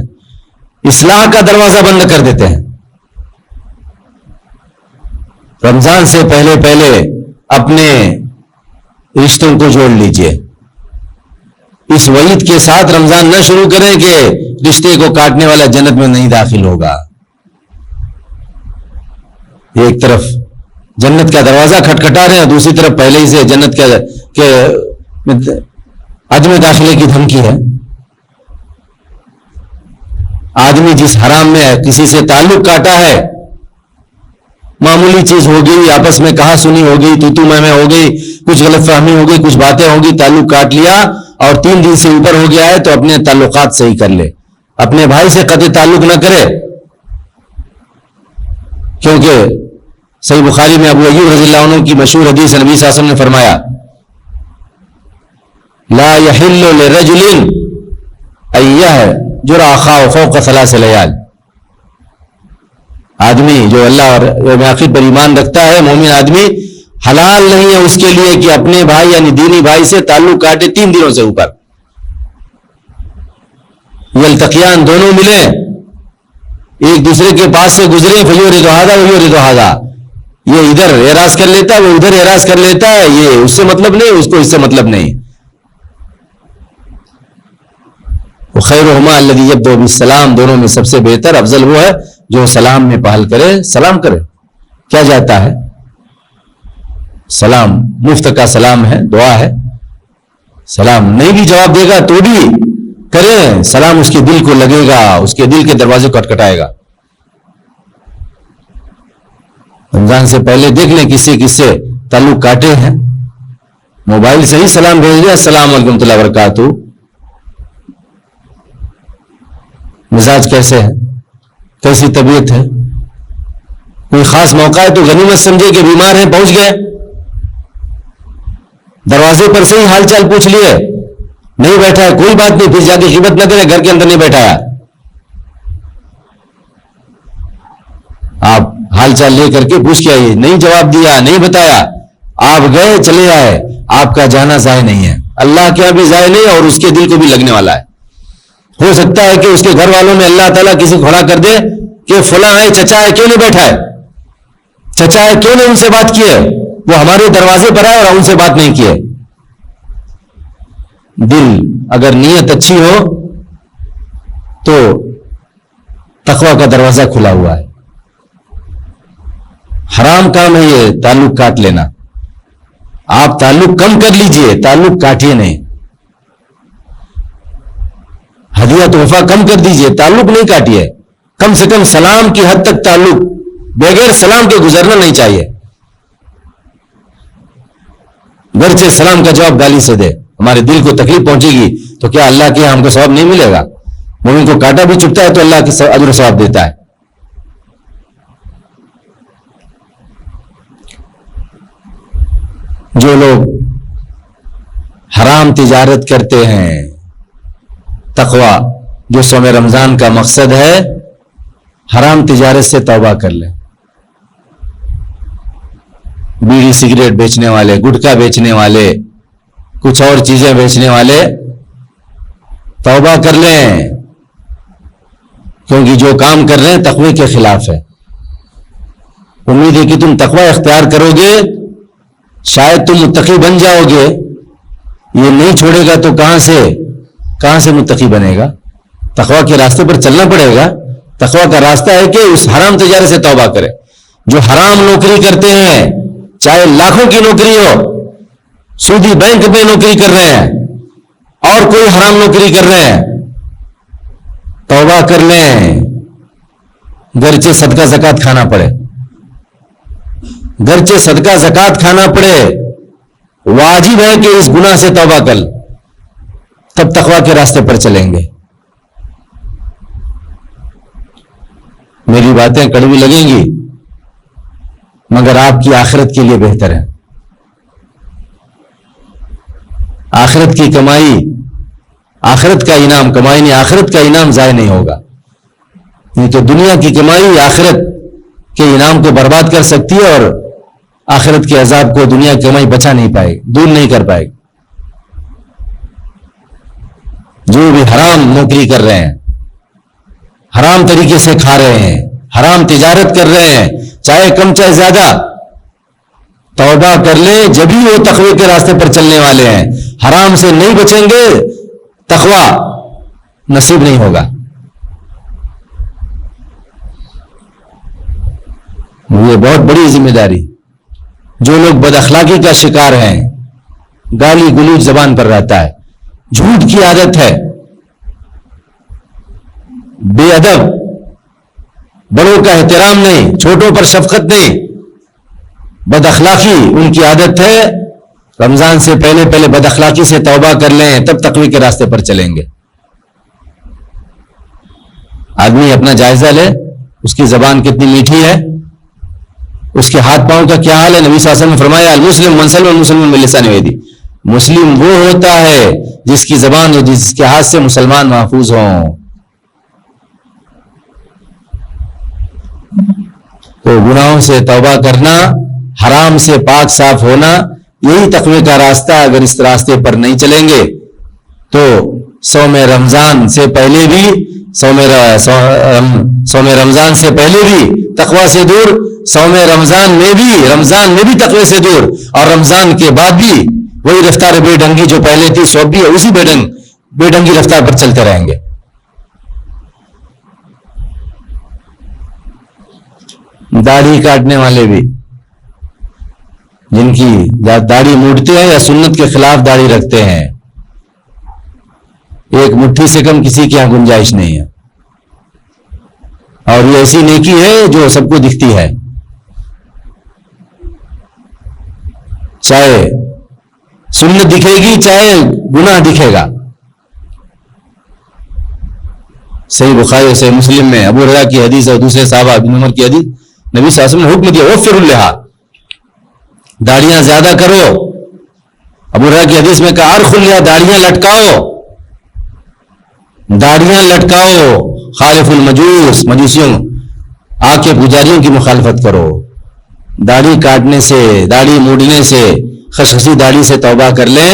اصلاح کا دروازہ بند کر دیتے ہیں. رمضان سے پہلے پہلے اپنے رشتوں کو جوڑ لیجئے. اس وعید کے ساتھ رمضان نہ شروع کریں کہ رشتے کو کاٹنے والا جنت میں نہیں داخل ہوگا. ایک طرف جنت کا دروازہ کھٹکھٹا رہے ہیں، دوسری طرف پہلے ہی سے جنت کے عدم داخلے کی دھمکی ہے. آدمی جس حرام میں ہے، کسی سے تعلق کاٹا ہے، معمولی چیز ہو گئی، آپس میں کہا سنی ہو گئی، تو میں ہو گئی، کچھ غلط فہمی ہو گئی، کچھ باتیں ہو گئی، تعلق کاٹ لیا اور 3 دن سے اوپر ہو گیا ہے، تو اپنے تعلقات صحیح کر لے. اپنے بھائی سے قطع تعلق نہ کرے، کیونکہ صحیح بخاری میں ابو ایوب رضی اللہ عنہ کی مشہور حدیث نبی صلی اللہ علیہ وسلم نے فرمایا، لا يحل لرجل ان يهجر اخاه فوق 3 ليال. آدمی جو اللہ اور یوم آخر پر ایمان رکھتا ہے، مومن آدمی، حلال نہیں ہے اس کے لیے کہ اپنے بھائی یعنی دینی بھائی سے تعلق کاٹے 3 دنوں سے اوپر. یلتقیان، دونوں ملیں، ایک دوسرے کے پاس سے گزرے، فیورد ھذا ویورد ھذا، یہ ادھر اعراض کر لیتا ہے، وہ ادھر اعراض کر لیتا ہے، یہ اس سے مطلب نہیں، اس کو اس سے مطلب نہیں. خیرہما الذی یبدأ بالسلام، دونوں میں سب سے بہتر افضل وہ ہے جو سلام میں پہل کرے. سلام کرے، کیا جاتا ہے؟ سلام مفت کا سلام ہے، دعا ہے. سلام نہیں بھی جواب دے گا تو بھی کریں، سلام اس کے دل کو لگے گا، اس کے دل کے دروازے کو کھٹکھٹائے گا. رمضان سے پہلے دیکھ لیں کس سے تعلق کاٹے ہیں. موبائل سے ہی سلام بھیج دیں، السلام علیکم ورحمۃ اللہ وبرکاتہ. مزاج کیسے ہے، کیسی طبیعت ہے؟ کوئی خاص موقع ہے تو غنیمت سمجھے کہ بیمار ہیں، پہنچ گئے، دروازے پر سے ہی حال چال پوچھ لیے. نہیں بیٹھا ہے کوئی بات نہیں، پھر جا کے غیبت نہ کریں، گھر کے اندر نہیں بیٹھا ہے. آپ حال چال لے کر کے پوچھ کے آئیے، نہیں جواب دیا، نہیں بتایا، آپ گئے چلے آئے، آپ کا جانا ضائع نہیں ہے، اللہ کے یہاں بھی ضائع نہیں، اور اس کے دل کو بھی لگنے والا ہے. ہو سکتا ہے کہ اس کے گھر والوں میں اللہ تعالیٰ کسی کھڑا کر دے کہ فلاں ہے، چچا ہے، کیوں نہیں بیٹھا ہے، چچا ہے کیوں نہیں ان سے بات کیے، وہ ہمارے دروازے پر آئے اور ان سے بات نہیں کیے. دل اگر نیت اچھی ہو تو تقویٰ کا دروازہ کھلا ہوا ہے. حرام کام ہے یہ تعلق کاٹ لینا. آپ تعلق کم کر لیجئے، تعلق کاٹیے نہیں. ہدیہ تحفہ کم کر دیجئے، تعلق نہیں کاٹیے. کم سے کم سلام کی حد تک تعلق، بغیر سلام کے گزرنا نہیں چاہیے. گرچہ سلام کا جواب گالی سے دے، ہمارے دل کو تکلیف پہنچے گی تو کیا اللہ کے ہم کو ثواب نہیں ملے گا؟ مومن کو کاٹا بھی چپتا ہے تو اللہ کے اجر و ثواب دیتا ہے. جو لوگ حرام تجارت کرتے ہیں، تقوی جو صوم رمضان کا مقصد ہے، حرام تجارت سے توبہ کر لیں۔ بیڑی سگریٹ بیچنے والے، گٹکا بیچنے والے، کچھ اور چیزیں بیچنے والے توبہ کر لیں، کیونکہ جو کام کر رہے ہیں تقوی کے خلاف ہے۔ امید ہے کہ تم تقوی اختیار کرو گے، شاید تم متقی بن جاؤ گے۔ یہ نہیں چھوڑے گا تو کہاں سے متقی بنے گا؟ تقوی کے راستے پر چلنا پڑے گا۔ تقوی کا راستہ ہے کہ اس حرام تجارت سے توبہ کرے۔ جو حرام نوکری کرتے ہیں، چاہے لاکھوں کی نوکری ہو، سودی بینک میں نوکری کر رہے ہیں اور کوئی حرام نوکری کر رہے ہیں، توبہ کر لیں، گرچہ صدقہ زکات کھانا پڑے، گرچہ صدقہ زکات کھانا پڑے، واجب ہے کہ اس گناہ سے توبہ کر، تب تقوی کے راستے پر چلیں گے۔ میری باتیں کڑوی لگیں گی مگر آپ کی آخرت کے لیے بہتر ہے۔ آخرت کی کمائی، آخرت کا انعام، کمائی نہیں، آخرت کا انعام ضائع نہیں ہوگا، نہیں تو دنیا کی کمائی آخرت کے انعام کو برباد کر سکتی ہے، اور آخرت کے عذاب کو دنیا کی کمائی بچا نہیں پائے گی، دور نہیں کر پائے گی۔ جو بھی حرام نوکری کر رہے ہیں، حرام طریقے سے کھا رہے ہیں، حرام تجارت کر رہے ہیں، چاہے کم چاہے زیادہ، توبہ کر لیں، جبھی وہ تقوی کے راستے پر چلنے والے ہیں۔ حرام سے نہیں بچیں گے، تقوی نصیب نہیں ہوگا۔ یہ بہت بڑی ذمہ داری۔ جو لوگ بد اخلاقی کا شکار ہیں، گالی گلوچ زبان پر رہتا ہے، جھوٹ کی عادت ہے، بے ادب، بڑوں کا احترام نہیں، چھوٹوں پر شفقت نہیں، بد اخلاقی ان کی عادت ہے، رمضان سے پہلے بد اخلاقی سے توبہ کر لیں، تب تقوی کے راستے پر چلیں گے۔ آدمی اپنا جائزہ لے، اس کی زبان کتنی میٹھی ہے، اس کے ہاتھ پاؤں کا کیا حال ہے۔ نبی صلی اللہ علیہ وسلم نے فرمایا المسلم من سلم المسلمون من لسانہ ویدی، مسلم وہ ہوتا ہے جس کی زبان اور جس کے ہاتھ سے مسلمان محفوظ ہوں۔ تو گناہوں سے توبہ کرنا، حرام سے پاک صاف ہونا، یہی تقوی کا راستہ۔ اگر اس راستے پر نہیں چلیں گے تو صوم رمضان سے پہلے بھی تقوی سے دور، صوم رمضان میں بھی تقوی سے دور، اور رمضان کے بعد بھی وہی رفتار بے ڈنگی جو پہلے تھی سو بھی اسی بے ڈنگی رفتار پر چلتے رہیں گے۔ داڑھی کاٹنے والے بھی، جن کی داڑھی موڑتے ہیں یا سنت کے خلاف داڑھی رکھتے ہیں، ایک مٹھی سے کم کسی کی یہاں گنجائش نہیں ہے، اور یہ ایسی نیکی ہے جو سب کو دکھتی ہے، چاہے سنت دکھے گی چاہے گناہ دکھے گا۔ صحیح بخاری اور صحیح مسلم میں ابو ہریرہ کی حدیث اور دوسرے صحابہ ابن عمر کی حدیث، نبی صلی اللہ علیہ وسلم نے حکم دیا وفر اللحیٰ، داڑیاں زیادہ کرو۔ ابو ہریرہ کی حدیث میں کہا ارخ اللحیٰ، داڑیاں لٹکاؤ، خالف المجوس، مجوسیوں آگ کے پجاریوں کی مخالفت کرو۔ داڑھی کاٹنے سے، داڑھی موڑنے سے، خشخشی داڑھی سے توبہ کر لیں،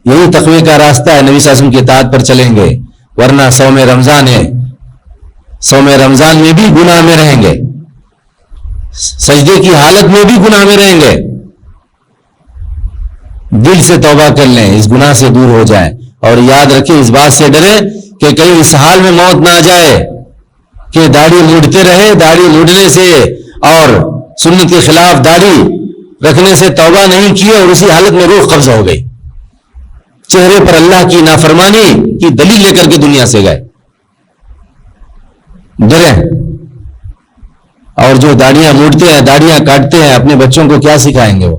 یہی تقوی کا راستہ ہے۔ نبی صلی اللہ علیہ وسلم کی اطاعت پر چلیں گے، ورنہ صوم رمضان ہے، صوم رمضان میں بھی گناہ میں رہیں گے، سجدے کی حالت میں بھی گناہ میں رہیں گے۔ دل سے توبہ کر لیں، اس گناہ سے دور ہو جائیں، اور یاد رکھیں، اس بات سے ڈریں کہ کہیں اس حال میں موت نہ آ جائے کہ داڑھی موڑتے رہے، داڑھی موڑنے سے اور سنت کے خلاف داڑھی رکھنے سے توبہ نہیں کی اور اسی حالت میں روح قبض ہو گئی، چہرے پر اللہ کی نافرمانی کی دلیل لے کر کے دنیا سے گئے۔ ڈریں۔ اور جو داڑیاں موڑتے ہیں، داڑیاں کاٹتے ہیں، اپنے بچوں کو کیا سکھائیں گے؟ وہ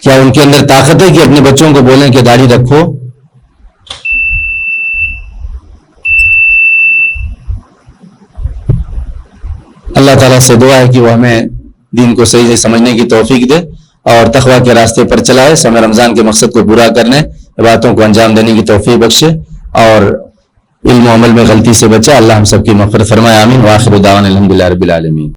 کیا ان کے اندر طاقت ہے کہ اپنے بچوں کو بولیں کہ داڑھی رکھو؟ اللہ تعالیٰ سے دعا ہے کہ وہ ہمیں دین کو صحیح سے سمجھنے کی توفیق دے اور تقوی کے راستے پر چلائے، سمے رمضان کے مقصد کو پورا کرنے، باتوں کو انجام دینے کی توفیق بخشے، اور علم و عمل میں غلطی سے بچے۔ اللہ ہم سب کی مغفرت فرمائے، آمین۔ وآخر دعوانا الحمدللہ رب العالمین۔